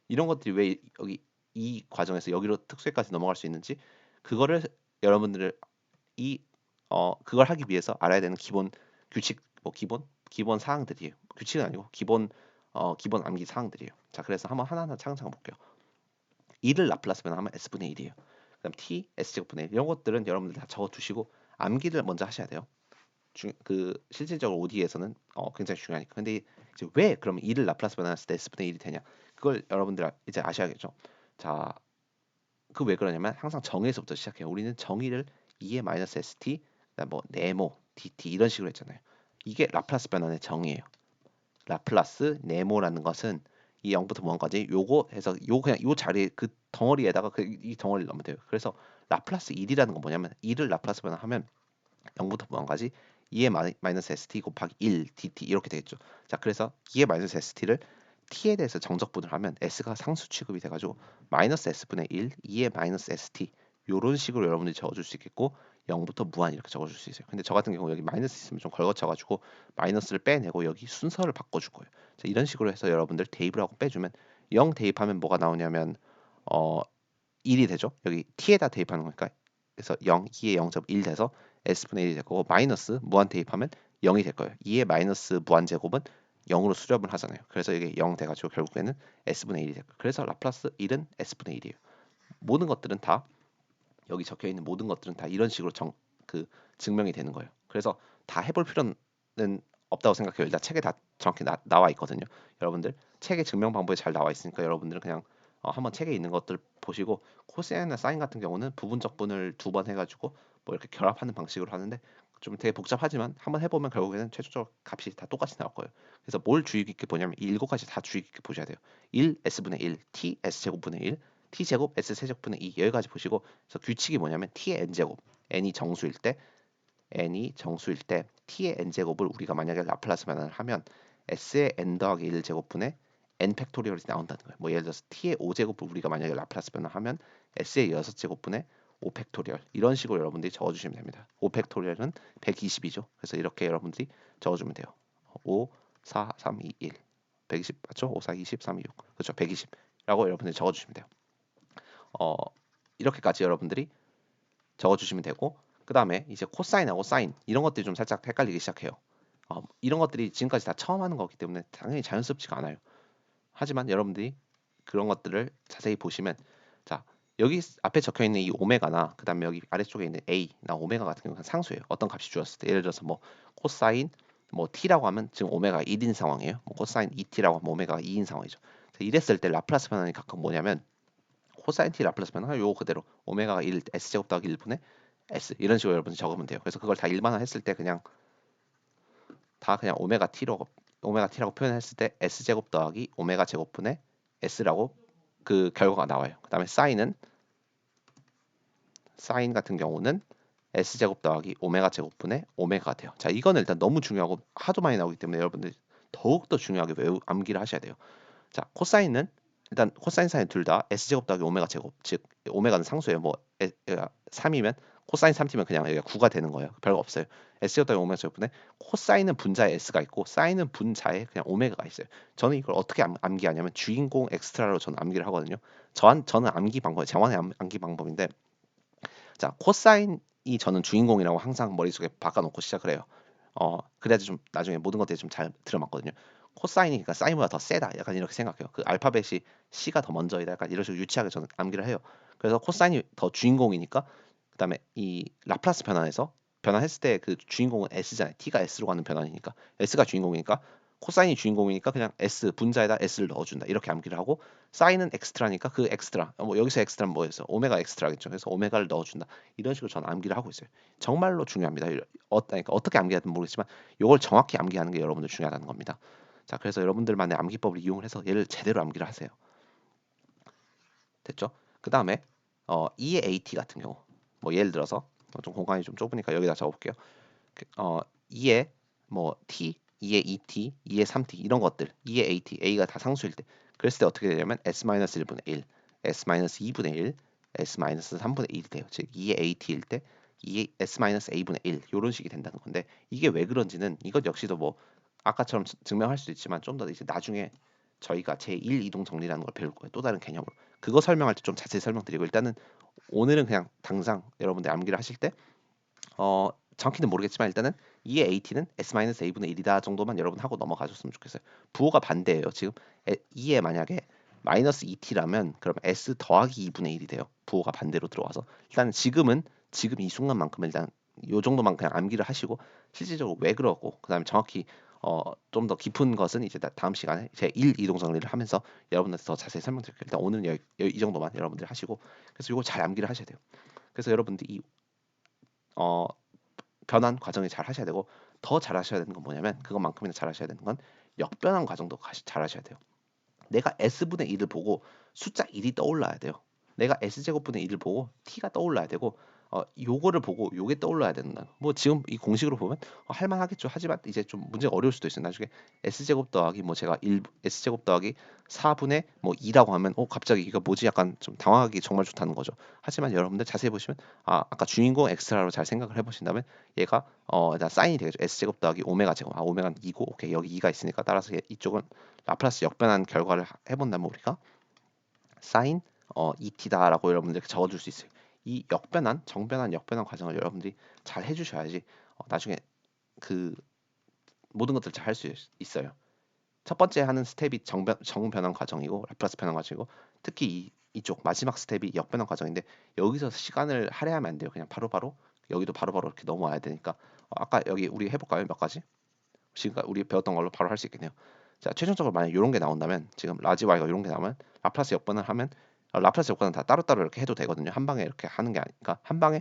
이런 것들이 왜 여기 이 과정에서 여기로 특수에까지 넘어갈 수 있는지 그거를 여러분들을 이 그걸 하기 위해서 알아야 되는 기본 규칙 뭐 기본 사항들이에요. 규칙은 아니고 기본 암기 사항들이에요. 자, 그래서 한번 하나하나 차근차근 볼게요. 2를 라플라스 변환하면 s분의 1이에요. 그다음 t s제곱분의 1 이런 것들은 여러분들 다 적어 두시고 암기를 먼저 하셔야 돼요. 실질적으로 OD에서는 굉장히 중요하니까. 근데 이제 왜 그러면 2를 라플라스 변환했을 때 s분의 1이 되냐? 그걸 여러분들 이제 아셔야겠죠. 자, 그 왜 그러냐면 항상 정의에서부터 시작해요. 우리는 정의를 2의 마이너스 st, 그다음 뭐 네모, dt 이런 식으로 했잖아요. 이게 라플라스 변환의 정의예요. 라플라스 네모라는 것은 이 0부터 무한까지 요거 해서 요 그냥 요 자리에 그 덩어리에다가 이 덩어리를 넣으면 돼요. 그래서 라플라스 1이라는 건 뭐냐면 1을 라플라스 변환하면 0부터 무한까지 2의 마이너스 st 곱하기 1 dt 이렇게 되겠죠. 자, 그래서 2의 마이너스 st를 t에 대해서 정적분을 하면 s가 상수 취급이 돼가지고 마이너스 s분의 1, 2의 마이너스 st 요런 식으로 여러분들이 적어줄 수 있겠고 0부터 무한 이렇게 적어줄 수 있어요. 근데 저 같은 경우 여기 마이너스 있으면 좀 걸거쳐가지고 마이너스를 빼내고 여기 순서를 바꿔줄 거예요. 자, 이런 식으로 해서 여러분들 대입을 하고 빼주면 0 대입하면 뭐가 나오냐면 1이 되죠. 여기 t에다 대입하는 거니까 그래서 0, 2의 0.1 돼서 s분의 1이 될 거고 마이너스 무한 대입하면 0이 될 거예요. 2의 마이너스 무한 제곱은 0으로 수렴을 하잖아요. 그래서 이게 0 돼가지고 결국에는 s분의 1이 될 거예요. 그래서 라플라스 1은 s분의 1이에요. 모든 것들은 다 여기 적혀 있는 모든 것들은 다 이런 식으로 증명이 되는 거예요. 그래서 다 해볼 필요는 없다고 생각해요. 일단 책에 다 정확히 나와 있거든요. 여러분들 책의 증명 방법이 잘 나와 있으니까 여러분들은 그냥 한번 책에 있는 것들 보시고 코사인이나 사인 같은 경우는 부분적분을 2번 해가지고 뭐 이렇게 결합하는 방식으로 하는데 좀 되게 복잡하지만 한번 해보면 결국에는 최종적 값이 다 똑같이 나올 거예요. 그래서 뭘 주의 깊게 보냐면 이 7가지 다 주의 깊게 보셔야 돼요. 1 s분의 1, t s제곱분의 1, t제곱 s세제곱분의 2 여기까지 보시고 그래서 규칙이 뭐냐면 t의 n제곱 n이 정수일 때 t의 n제곱을 우리가 만약에 라플라스 변환을 하면 s의 n 더하기 1제곱분의 n 팩토리얼이 나온다는 거예요. 뭐 예를 들어서 t의 5제곱을 우리가 만약에 라플라스 변환하면 s의 6제곱분의 5 팩토리얼 이런 식으로 여러분들이 적어주시면 됩니다. 5 팩토리얼은 120이죠. 그래서 이렇게 여러분들이 적어주면 돼요. 5, 4, 3, 2, 1 120 맞죠? 5, 4, 20, 3, 2, 6 그렇죠. 120라고 여러분들이 적어주시면 돼요. 어, 이렇게까지 여러분들이 적어주시면 되고 그 다음에 이제 코사인하고 사인 이런 것들이 좀 살짝 헷갈리기 시작해요. 이런 것들이 지금까지 다 처음 하는 거기 때문에 당연히 자연스럽지가 않아요. 하지만 여러분들이 그런 것들을 자세히 보시면 자 여기 앞에 적혀 있는 이 오메가나 그 다음에 여기 아래쪽에 있는 a나 오메가 같은 경우는 상수예요. 어떤 값이 주었을 때 예를 들어서 뭐 코사인 뭐 t라고 하면 지금 오메가 1인 상황이에요. 뭐 코사인 2t라고 하면 오메가가 2인 상황이죠. 이랬을 때 라플라스 변환이 각각 뭐냐면 코사인 t 라플라스 변환 요거 그대로 오메가가 1 s제곱 더하기 1분의 s 이런 식으로 여러분이 적으면 돼요. 그래서 그걸 다 일반화했을 때 그냥 다 그냥 오메가 t라고 표현했을 때 s제곱 더하기 오메가 제곱분의 s라고 그 결과가 나와요. 그다음에 사인 같은 경우는 s제곱 더하기 오메가 제곱분의 오메가가 돼요. 자, 이거는 일단 너무 중요하고 하도 많이 나오기 때문에 여러분들 더욱더 중요하게 암기를 하셔야 돼요. 자, 코사인은 일단 코사인 사인 둘 다 s제곱 더하기 오메가 제곱 즉 오메가는 상수예요. 뭐 3이면 코사인 3t면 그냥 여기가 9가 되는 거예요. 별거 없어요. s제곱 더하기 오메가 제곱분에 코사인은 분자에 s가 있고 사인은 분자에 그냥 오메가가 있어요. 저는 이걸 어떻게 암기하냐면 주인공 엑스트라로 저는 암기를 하거든요. 저는 암기 방법, 저만의 암기 방법인데 자, 코사인이 저는 주인공이라고 항상 머릿속에 박아놓고 시작을 해요. 그래야지 좀 나중에 모든 것들이 좀 잘 들어맞거든요. 코사인이 그러니까 사인보다 더 세다. 약간 이렇게 생각해요. 그 알파벳이 C가 더 먼저이다. 약간 이런 식으로 유치하게 저는 암기를 해요. 그래서 코사인이 더 주인공이니까 그다음에 이 라플라스 변환에서 변환했을 때 그 주인공은 S잖아요. T가 S로 가는 변환이니까 S가 주인공이니까 코사인이 주인공이니까 그냥 S 분자에다 S를 넣어준다. 이렇게 암기를 하고 사인은 엑스트라니까 그 엑스트라 뭐 여기서 엑스트라는 뭐였어? 오메가 엑스트라겠죠. 그래서 오메가를 넣어준다. 이런 식으로 저는 암기를 하고 있어요. 정말로 중요합니다. 그러니까 어떻게 암기하든 모르겠지만 이걸 정확히 암기하는 게 여러분들 중요하다는 겁니다. 자, 그래서 여러분들만의 암기법을 이용을 해서 얘를 제대로 암기를 하세요. 됐죠? 그 다음에 2의 AT 같은 경우 뭐 예를 들어서 좀 공간이 좀 좁으니까 여기다 적어볼게요. 2의 뭐 T, 2의 2T, 2의 3T 이런 것들 2의 AT, A가 다 상수일 때 그랬을 때 어떻게 되냐면 S-1분의 1, S-2분의 1, S-3분의 1이 돼요. 즉 2의 AT일 때 2의 S-A분의 1 이런 식이 된다는 건데 이게 왜 그런지는 이것 역시도 뭐 아까처럼 증명할 수도 있지만 좀 더 이제 나중에 저희가 제1 이동 정리라는 걸 배울 거예요. 또 다른 개념으로. 그거 설명할 때 좀 자세히 설명드리고 일단은 오늘은 그냥 당장 여러분들 암기를 하실 때 정확히는 모르겠지만 일단은 2의 AT는 S-A분의 1이다 정도만 여러분 하고 넘어가셨으면 좋겠어요. 부호가 반대예요. 지금 2에 만약에 마이너스 2t라면 그럼 S 더하기 2분의 1이 돼요. 부호가 반대로 들어와서 일단 지금 이 순간만큼은 일단 요 정도만 그냥 암기를 하시고 실질적으로 왜 그러고 그다음에 정확히 좀 더 깊은 것은 이제 다음 시간에 제 1 이동 정리를 하면서 여러분한테 더 자세히 설명드릴게요. 일단 오늘은 이 정도만 여러분들 하시고 그래서 이거 잘 암기를 하셔야 돼요. 그래서 여러분들이 어, 변환 과정을 잘 하셔야 되고 더 잘 하셔야 되는 건 뭐냐면 그것만큼이나 잘 하셔야 되는 건 역변환 과정도 잘 하셔야 돼요. 내가 S분의 1을 보고 숫자 1이 떠올라야 돼요. 내가 S제곱분의 1을 보고 T가 떠올라야 되고 요거를 보고 요게 떠올라야 된다. 뭐 지금 이 공식으로 보면 할만하겠죠. 하지만 이제 좀 문제가 어려울 수도 있어요. 나중에 s제곱 더하기 뭐 제가 1 s제곱 더하기 4분의 뭐 2라고 하면 갑자기 이거 뭐지 약간 좀 당황하기 정말 좋다는 거죠. 하지만 여러분들 자세히 보시면 아까 주인공 엑스트라로 잘 생각을 해보신다면 얘가 일단 사인이 되겠죠. s제곱 더하기 오메가 제곱. 오메가는 2고 오케이 여기 2가 있으니까 따라서 이쪽은 라플라스 역변한 결과를 해본다면 우리가 사인 2t다라고 여러분들 이렇게 적어줄 수 있어요. 이 정변한 역변한 과정을 여러분들이 잘 해주셔야지 나중에 그 모든 것들을 잘 할 수 있어요. 첫 번째 하는 스텝이 정변환 과정이고 라플라스 변환 과정이고 특히 이쪽 마지막 스텝이 역변환 과정인데 여기서 시간을 할애하면 안 돼요. 그냥 바로바로 여기도 바로바로 이렇게 넘어와야 되니까 아까 여기 우리 해볼까요? 몇 가지? 지금까지 우리 배웠던 걸로 바로 할 수 있겠네요. 자, 최종적으로 만약 이런 게 나온다면 지금 라지 Y가 이런 게 나오면 라플라스 역변을 하면 라플라스 역변은 다 따로따로 이렇게 해도 되거든요. 한 방에 이렇게 하는 게 아니니까 한 방에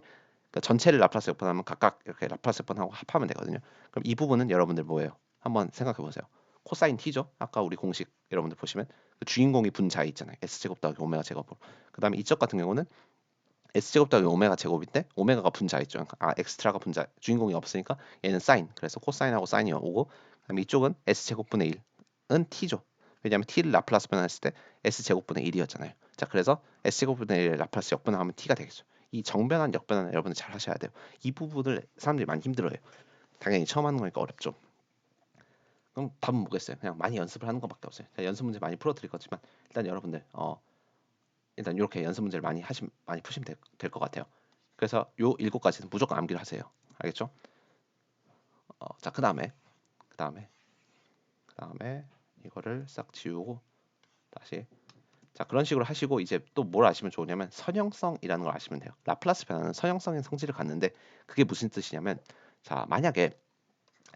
그러니까 전체를 라플라스 역변하면 각각 이렇게 라플라스 역변하고 합하면 되거든요. 그럼 이 부분은 여러분들 뭐예요? 한번 생각해 보세요. 코사인 t죠. 아까 우리 공식 여러분들 보시면 그 주인공이 분자에 있잖아요. s제곱 더하기 오메가 제곱으로. 그다음에 이쪽 같은 경우는 s제곱 더하기 오메가 제곱인데 오메가가 분자에 있죠. 그러니까 엑스트라가 분자 주인공이 없으니까 얘는 사인. 그래서 코사인하고 사인이 오고 그다음에 이쪽은 s제곱분의 1은 t죠. 왜냐하면 t를 라플라스 변환했을 때 s제곱분의 1이었잖아요. 자, 그래서 s제곱분의 1을 라플라스 역변하면 t가 되겠죠. 이 정변환, 역변환 여러분들 잘 하셔야 돼요. 이 부분을 사람들이 많이 힘들어해요. 당연히 처음 하는 거니까 어렵죠. 그럼 답은 뭐겠어요? 그냥 많이 연습을 하는 것밖에 없어요. 제가 연습 문제 많이 풀어드릴 거지만 일단 여러분들 일단 이렇게 연습 문제를 많이 푸시면 될 것 같아요. 그래서 요 7가지는 무조건 암기를 하세요. 알겠죠? 자, 그다음에 이거를 싹 지우고 다시 자, 그런 식으로 하시고 이제 또 뭘 아시면 좋으냐면 선형성이라는 걸 아시면 돼요. 라플라스 변화는 선형성인 성질을 갖는데 그게 무슨 뜻이냐면 자, 만약에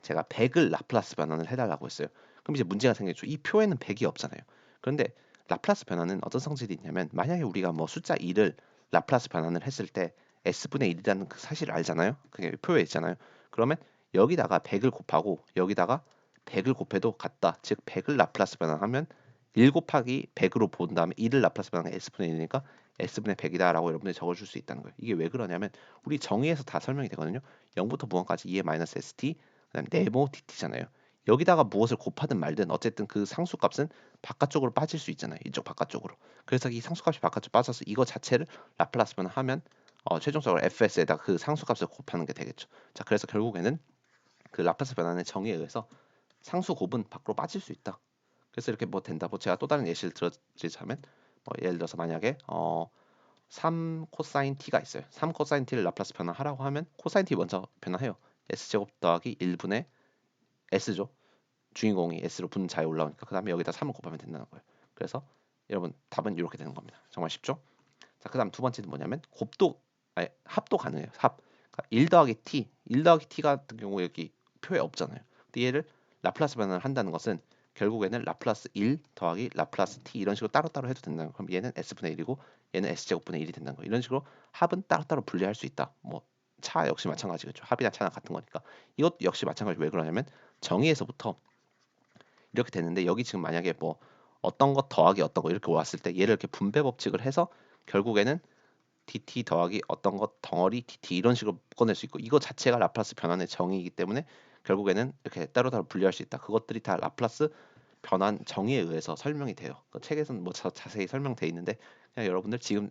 제가 100을 라플라스 변환을 해달라고 했어요. 그럼 이제 문제가 생기죠. 이 표에는 100이 없잖아요. 그런데 라플라스 변환은 어떤 성질이 있냐면 만약에 우리가 뭐 숫자 2를 라플라스 변환을 했을 때 s분의 1이라는 그 사실을 알잖아요. 그게 표에 있잖아요. 그러면 여기다가 100을 곱하고 여기다가 100을 곱해도 같다. 즉 100을 라플라스 변환하면 1 곱하기 100으로 본 다음에 1을 라플라스 변환한 s분의 1이니까 s분의 100이다라고 여러분들이 적어줄 수 있다는 거예요. 이게 왜 그러냐면 우리 정의에서 다 설명이 되거든요. 0부터 무한까지 2의 마이너스 st 그다음에 네모 dt잖아요. 여기다가 무엇을 곱하든 말든 어쨌든 그 상수값은 바깥쪽으로 빠질 수 있잖아요. 이쪽 바깥쪽으로. 그래서 이 상수값이 바깥쪽 빠져서 이거 자체를 라플라스 변환하면 최종적으로 fs에다 그 상수값을 곱하는 게 되겠죠. 자, 그래서 결국에는 그 라플라스 변환의 정의에 의해서 상수 곱은 밖으로 빠질 수 있다. 그래서 이렇게 뭐 된다. 뭐 제가 또 다른 예시를 들어드리자면 예를 들어서 만약에 3 코사인 t가 있어요. 3 코사인 t를 라플라스 변환하라고 하면 코사인 t 먼저 변환해요. s제곱 더하기 1분의 s죠. 주인공이 s로 분자에 올라오니까 그 다음에 여기다 3을 곱하면 된다는 거예요. 그래서 여러분 답은 이렇게 되는 겁니다. 정말 쉽죠? 자, 그 다음 두 번째는 뭐냐면 합도 가능해요. 그러니까 1 더하기 t, 1 더하기 t 같은 경우 여기 표에 없잖아요. 근데 얘를 라플라스 변환을 한다는 것은 결국에는 라플라스 1 더하기 라플라스 t 이런 식으로 따로따로 해도 된다는 거예요. 그럼 얘는 s분의 1이고 얘는 s제곱분의 1이 된다는 거예요. 이런 식으로 합은 따로따로 분리할 수 있다. 뭐 차 역시 마찬가지겠죠. 합이나 차나 같은 거니까. 이것 역시 마찬가지. 왜 그러냐면 정의에서부터 이렇게 되는데 여기 지금 만약에 뭐 어떤 것 더하기 어떤 거 이렇게 왔을 때 얘를 이렇게 분배 법칙을 해서 결국에는 dt 더하기 어떤 것 덩어리 dt 이런 식으로 꺼낼 수 있고 이거 자체가 라플라스 변환의 정의이기 때문에 결국에는 이렇게 따로따로 분리할 수 있다. 그것들이 다 라플라스 변환 정의에 의해서 설명이 돼요. 그 책에서는 뭐 자세히 설명돼 있는데 그냥 여러분들 지금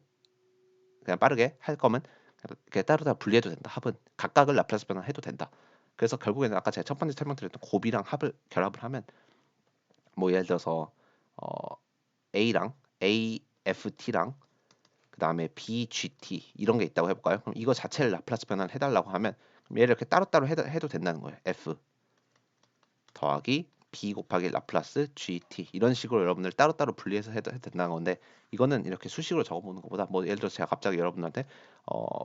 그냥 빠르게 할 거면 이렇게 따로따로 분리해도 된다. 합은 각각을 라플라스 변환해도 된다. 그래서 결국에는 아까 제가 첫 번째 설명드렸던 곱이랑 합을 결합을 하면 뭐 예를 들어서 어, A랑 AFT랑 그 다음에 BGT 이런 게 있다고 해볼까요? 그럼 이거 자체를 라플라스 변환을 해달라고 하면 그럼 얘를 이렇게 따로따로 해도 된다는 거예요. F 더하기 B 곱하기 라플라스 GT 이런 식으로 여러분들 따로따로 분리해서 해도 된다는 건데 이거는 이렇게 수식으로 적어보는 것보다 뭐 예를 들어서 제가 갑자기 여러분한테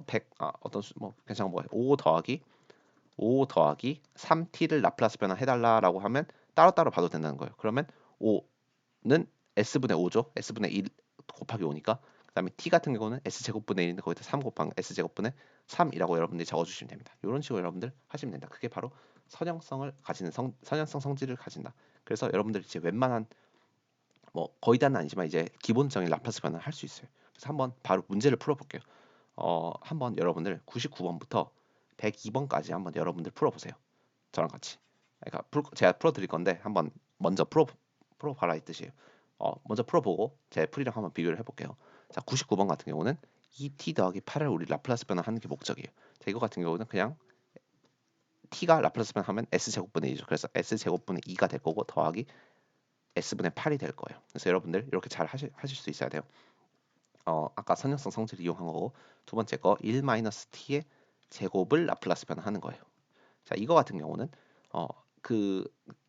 100 어떤 뭐 괜찮은 거 5 더하기 3t를 라플라스 변환 해달라라고 하면 따로따로 봐도 된다는 거예요. 그러면 5는 s분의 5죠. s분의 1 곱하기 5니까. 그다음에 t 같은 경우는 s제곱분의 1인데 거기다 3 곱한 s제곱분의 3이라고 여러분들이 적어주시면 됩니다. 이런 식으로 여러분들 하시면 된다. 그게 바로 선형성을 가지는 선형성 성질을 가진다. 그래서 여러분들 이제 웬만한 뭐 거의 다는 아니지만 이제 기본적인 라플라스 변환을 할 수 있어요. 그래서 한번 바로 문제를 풀어볼게요. 한번 여러분들 99번부터 102번까지 한번 여러분들 풀어보세요. 저랑 같이. 그러니까 제가 풀어드릴 건데 한번 먼저 풀어봐라 이 뜻이에요. 먼저 풀어보고 제 풀이랑 한번 비교를 해볼게요. 자, 99번 같은 경우는 2t 더하기 8을 우리 라플라스 변환하는 게 목적이에요. 자, 이거 같은 경우는 그냥 t가 라플라스 변환하면 s제곱분의 2죠. 그래서 s제곱분의 2가 될 거고 더하기 s분의 8이 될 거예요. 그래서 여러분들 이렇게 잘 하실 수 있어야 돼요. 아까 선형성 성질을 이용한 거고 두 번째 거 1-t의 제곱을 라플라스 변환하는 거예요. 자, 이거 같은 경우는 어, 그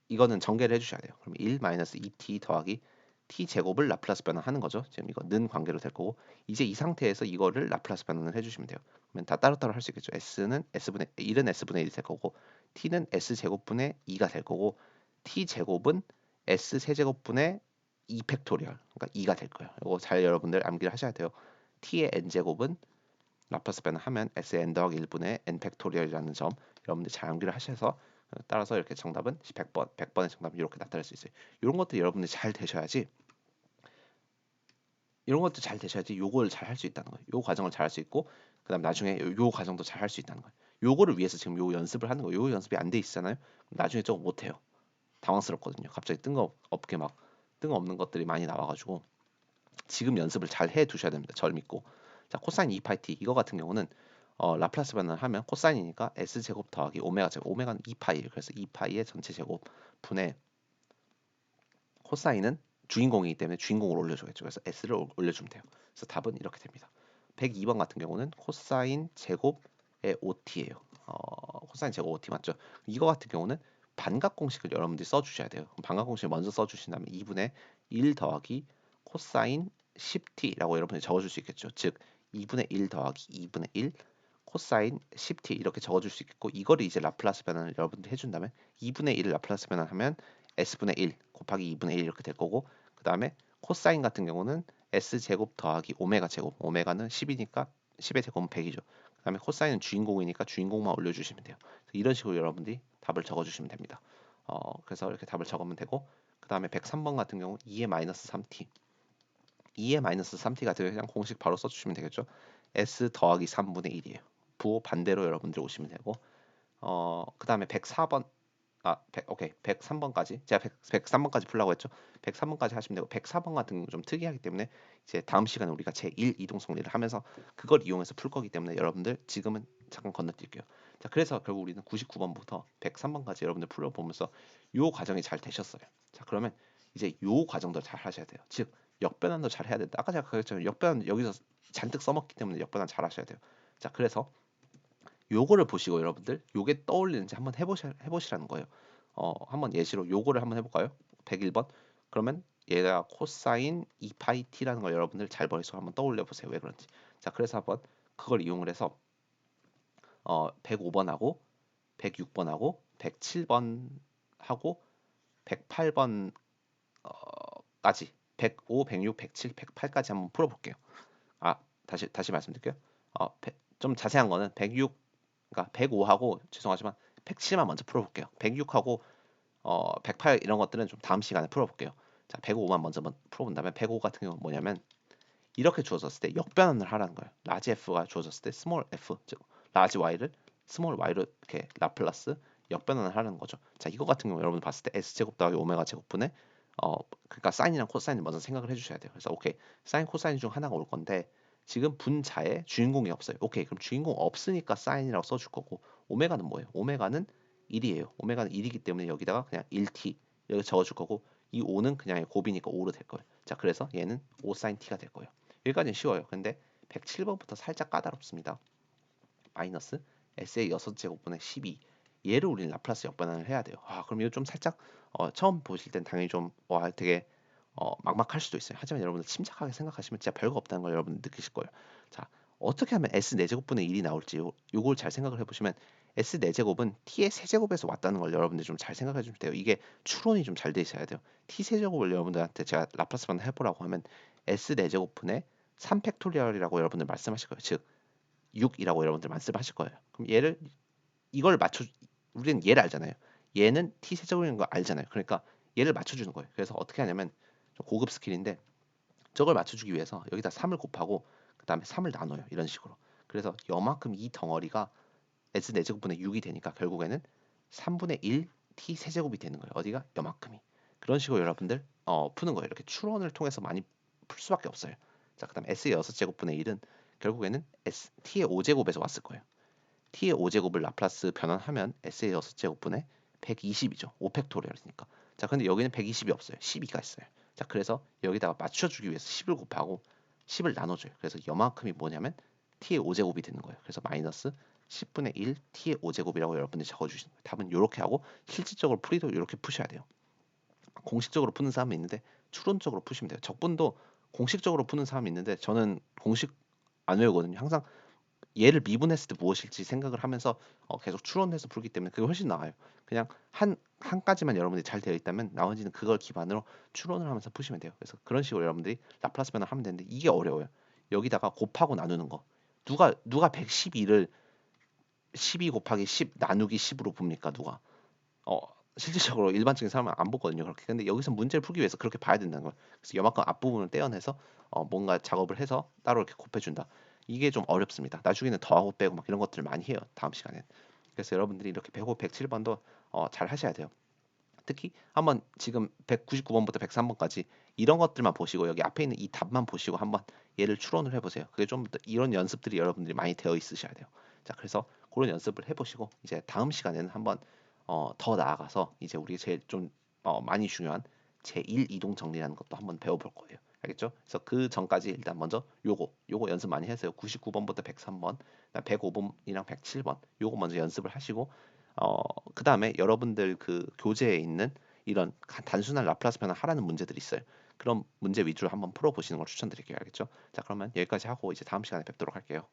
이거는 전개를 해주셔야 돼요. 그럼 1-2t 더하기 t 제곱을 라플라스 변환하는 거죠. 지금 이거 는 관계로 될 거고 이제 이 상태에서 이거를 라플라스 변환을 해주시면 돼요. 그러면 다 따로따로 할 수 있겠죠. s는 s분의 1은 s분의 1이 될 거고 t는 s 제곱분의 2가 될 거고 t 제곱은 s 세제곱분의 2 팩토리얼 그러니까 2가 될 거예요. 이거 잘 여러분들 암기를 하셔야 돼요. t의 n 제곱은 라플라스 변환하면 sn 더하기 1분의 n 팩토리얼이라는 점 여러분들 잘 암기를 하셔서 따라서 이렇게 정답은 100번의 정답이 이렇게 나타날 수 있어요. 이런 것도 여러분들 잘 되셔야지 요걸 잘 할 수 있다는 거예요. 요 과정을 잘 할 수 있고 그다음 나중에 요 과정도 잘 할 수 있다는 거예요. 요거를 위해서 지금 요 연습을 하는 거예요. 요 연습이 안 돼 있잖아요. 나중에 좀 못해요. 당황스럽거든요. 갑자기 뜬금없게 막 뜬금없는 것들이 많이 나와가지고 지금 연습을 잘 해 두셔야 됩니다. 저를 믿고. 자, 코사인 2파이 t 이거 같은 경우는 라플라스 변환을 하면 코사인이니까 s 제곱 더하기 오메가 제곱. 오메가는 2파이예요. 그래서 2파이의 전체 제곱 분의 코사인은 주인공이기 때문에 주인공을 올려줘야죠. 그래서 s를 올려주면 돼요. 그래서 답은 이렇게 됩니다. 102번 같은 경우는 코사인 제곱의 OT예요. 코사인 제곱 OT 맞죠? 이거 같은 경우는 반각 공식을 여러분들이 써주셔야 돼요. 반각 공식을 먼저 써주신 다음에 2분의 1 더하기 코사인 10t라고 여러분이 적어줄 수 있겠죠. 즉 2분의 1 더하기 2분의 1 코사인 10t 이렇게 적어줄 수 있겠고 이거를 이제 라플라스 변환을 여러분들이 해준 다음에 2분의 1을 라플라스 변환하면 s분의 1 곱하기 2분의 1 이렇게 될 거고 그 다음에 코사인 같은 경우는 s제곱 더하기 오메가 제곱 오메가는 10이니까 10의 제곱은 100이죠. 그 다음에 코사인은 주인공이니까 주인공만 올려주시면 돼요. 이런 식으로 여러분들이 답을 적어주시면 됩니다. 그래서 이렇게 답을 적으면 되고 그 다음에 103번 같은 경우 2의 마이너스 3t 2의 마이너스 3t 같은 경우 그냥 공식 바로 써주시면 되겠죠. s 더하기 3분의 1이에요. 부호 반대로 여러분들 오시면 되고 그 다음에 104번 오케이 103번까지 제가 103번까지 풀라고 했죠. 103번까지 하시면 되고 104번 같은 경우 좀 특이하기 때문에 이제 다음 시간에 우리가 제1 이동성리를 하면서 그걸 이용해서 풀 거기 때문에 여러분들 지금은 잠깐 건너뛸게요. 자, 그래서 결국 우리는 99번부터 103번까지 여러분들 풀어보면서 요 과정이 잘 되셨어요. 자, 그러면 이제 요 과정도 잘 하셔야 돼요. 즉 역변환도 잘 해야 된다. 아까 제가 그랬잖아요. 역변환 여기서 잔뜩 써먹기 때문에 역변환 잘 하셔야 돼요. 자, 그래서 요거를 보시고 여러분들 요게 떠올리는지 한번 해보시라는 거예요. 한번 예시로 요거를 한번 해볼까요? 101번. 그러면 얘가 코사인 2파이 t라는 걸 여러분들 잘 머릿속에 한번 떠올려 보세요. 왜 그런지. 자, 그래서 한번 그걸 이용을 해서 105번하고 106번하고 107번 하고 108번 까지 105, 106, 107, 108까지 한번 풀어볼게요. 다시 말씀드릴게요. 좀 자세한 거는 106 그러니까 105하고 죄송하지만 107만 먼저 풀어볼게요. 106하고 108 이런 것들은 좀 다음 시간에 풀어볼게요. 자, 105만 먼저 풀어본 다음에 105 같은 경우는 뭐냐면 이렇게 주어졌을 때 역변환을 하라는 거예요. 라지 f가 주어졌을 때 스몰 f 즉 라지 y를 스몰 y로 이렇게 라플라스 역변환을 하는 거죠. 자, 이거 같은 경우 여러분 봤을 때 s 제곱 더하기 오메가 제곱분의 그러니까 사인이랑 코사인을 먼저 생각을 해주셔야 돼요. 그래서 오케이 사인 코사인 중 하나가 올 건데 지금 분자에 주인공이 없어요. 오케이 그럼 주인공 없으니까 사인이라고 써줄 거고 오메가는 뭐예요? 오메가는 1이에요. 오메가는 1이기 때문에 여기다가 그냥 1t 여기 적어줄 거고 이 5는 그냥 곱이니까 5로 될 거예요. 자, 그래서 얘는 5 sin t가 될 거예요. 여기까지는 쉬워요. 근데 107번부터 살짝 까다롭습니다. 마이너스 s의 6제곱분의 12 얘를 우리는 라플라스 역변환을 해야 돼요. 그럼 이거 좀 살짝 처음 보실 땐 당연히 좀 되게 막막할 수도 있어요. 하지만 여러분들 침착하게 생각하시면 진짜 별거 없다는 걸 여러분 느끼실 거예요. 자, 어떻게 하면 s 4제곱분의 1이 나올지 요걸 잘 생각을 해보시면 s 4제곱은 t의 세제곱에서 왔다는 걸 여러분들 좀 잘 생각해 주면 돼요. 이게 추론이 좀 잘 돼 있어야 돼요. t 세제곱을 여러분들한테 제가 라플라스 변환 해보라고 하면 s 4제곱분의 3팩토리얼이라고 여러분들 말씀하실 거예요. 즉 6이라고 여러분들 말씀하실 거예요. 그럼 얘를 이걸 맞춰 우리는 얘를 알잖아요. 얘는 t 세제곱인 거 알잖아요. 그러니까 얘를 맞춰주는 거예요. 그래서 어떻게 하냐면 좀 고급 스킬인데 저걸 맞춰주기 위해서 여기다 3을 곱하고 그 다음에 3을 나눠요. 이런 식으로. 그래서 요만큼 이 덩어리가 S 4제곱분의 6이 되니까 결국에는 3분의 1 T 세제곱이 되는 거예요. 어디가? 요만큼이. 그런 식으로 여러분들 푸는 거예요. 이렇게 추론을 통해서 많이 풀 수밖에 없어요. 자, 그다음 S의 6제곱분의 1은 결국에는 T의 5제곱에서 왔을 거예요. T의 5제곱을 라플라스 변환하면 S의 6제곱분의 120이죠. 5팩토리얼이니까. 자, 근데 여기는 120이 없어요. 12가 있어요. 자, 그래서 여기다가 맞춰주기 위해서 10을 곱하고 10을 나눠줘요. 그래서 요만큼이 뭐냐면 T의 5제곱이 되는 거예요. 그래서 마이너스 10분의 1 T의 5제곱이라고 여러분들이 적어주시는 거예요. 답은 이렇게 하고 실질적으로 풀이도 이렇게 푸셔야 돼요. 공식적으로 푸는 사람이 있는데 추론적으로 푸시면 돼요. 적분도 공식적으로 푸는 사람이 있는데 저는 공식 안 외우거든요. 항상 얘를 미분했을 때 무엇일지 생각을 하면서 계속 추론해서 풀기 때문에 그게 훨씬 나아요. 그냥 한 가지만 여러분들이 잘 되어 있다면 나머지는 그걸 기반으로 추론을 하면서 푸시면 돼요. 그래서 그런 식으로 여러분들이 라플라스 변화를 하면 되는데 이게 어려워요. 여기다가 곱하고 나누는 거. 누가 112를 12 곱하기 10 나누기 10으로 봅니까? 누가? 어, 실질적으로 일반적인 사람은 안 보거든요. 그렇게. 근데 여기서 문제를 풀기 위해서 그렇게 봐야 된다는 거예요. 그래서 요만큼 앞부분을 떼어내서 뭔가 작업을 해서 따로 이렇게 곱해준다. 이게 좀 어렵습니다. 나중에는 더하고 빼고 막 이런 것들을 많이 해요. 다음 시간에. 그래서 여러분들이 이렇게 105, 107번도 잘 하셔야 돼요. 특히 한번 지금 199번부터 103번까지 이런 것들만 보시고 여기 앞에 있는 이 답만 보시고 한번 얘를 추론을 해보세요. 그게 좀 더 이런 연습들이 여러분들이 많이 되어 있으셔야 돼요. 자, 그래서 그런 연습을 해보시고 이제 다음 시간에는 한번 더 나아가서 이제 우리 제일 좀 많이 중요한 제1 이동 정리라는 것도 한번 배워볼 거예요. 알겠죠? 그래서 그 전까지 일단 먼저 요거 연습 많이 해서요. 99번부터 103번, 105번이랑 107번 요거 먼저 연습을 하시고 그 다음에 여러분들 그 교재에 있는 이런 단순한 라플라스 변화 하라는 문제들이 있어요. 그런 문제 위주로 한번 풀어보시는 걸 추천드릴게요. 알겠죠? 자, 그러면 여기까지 하고 이제 다음 시간에 뵙도록 할게요.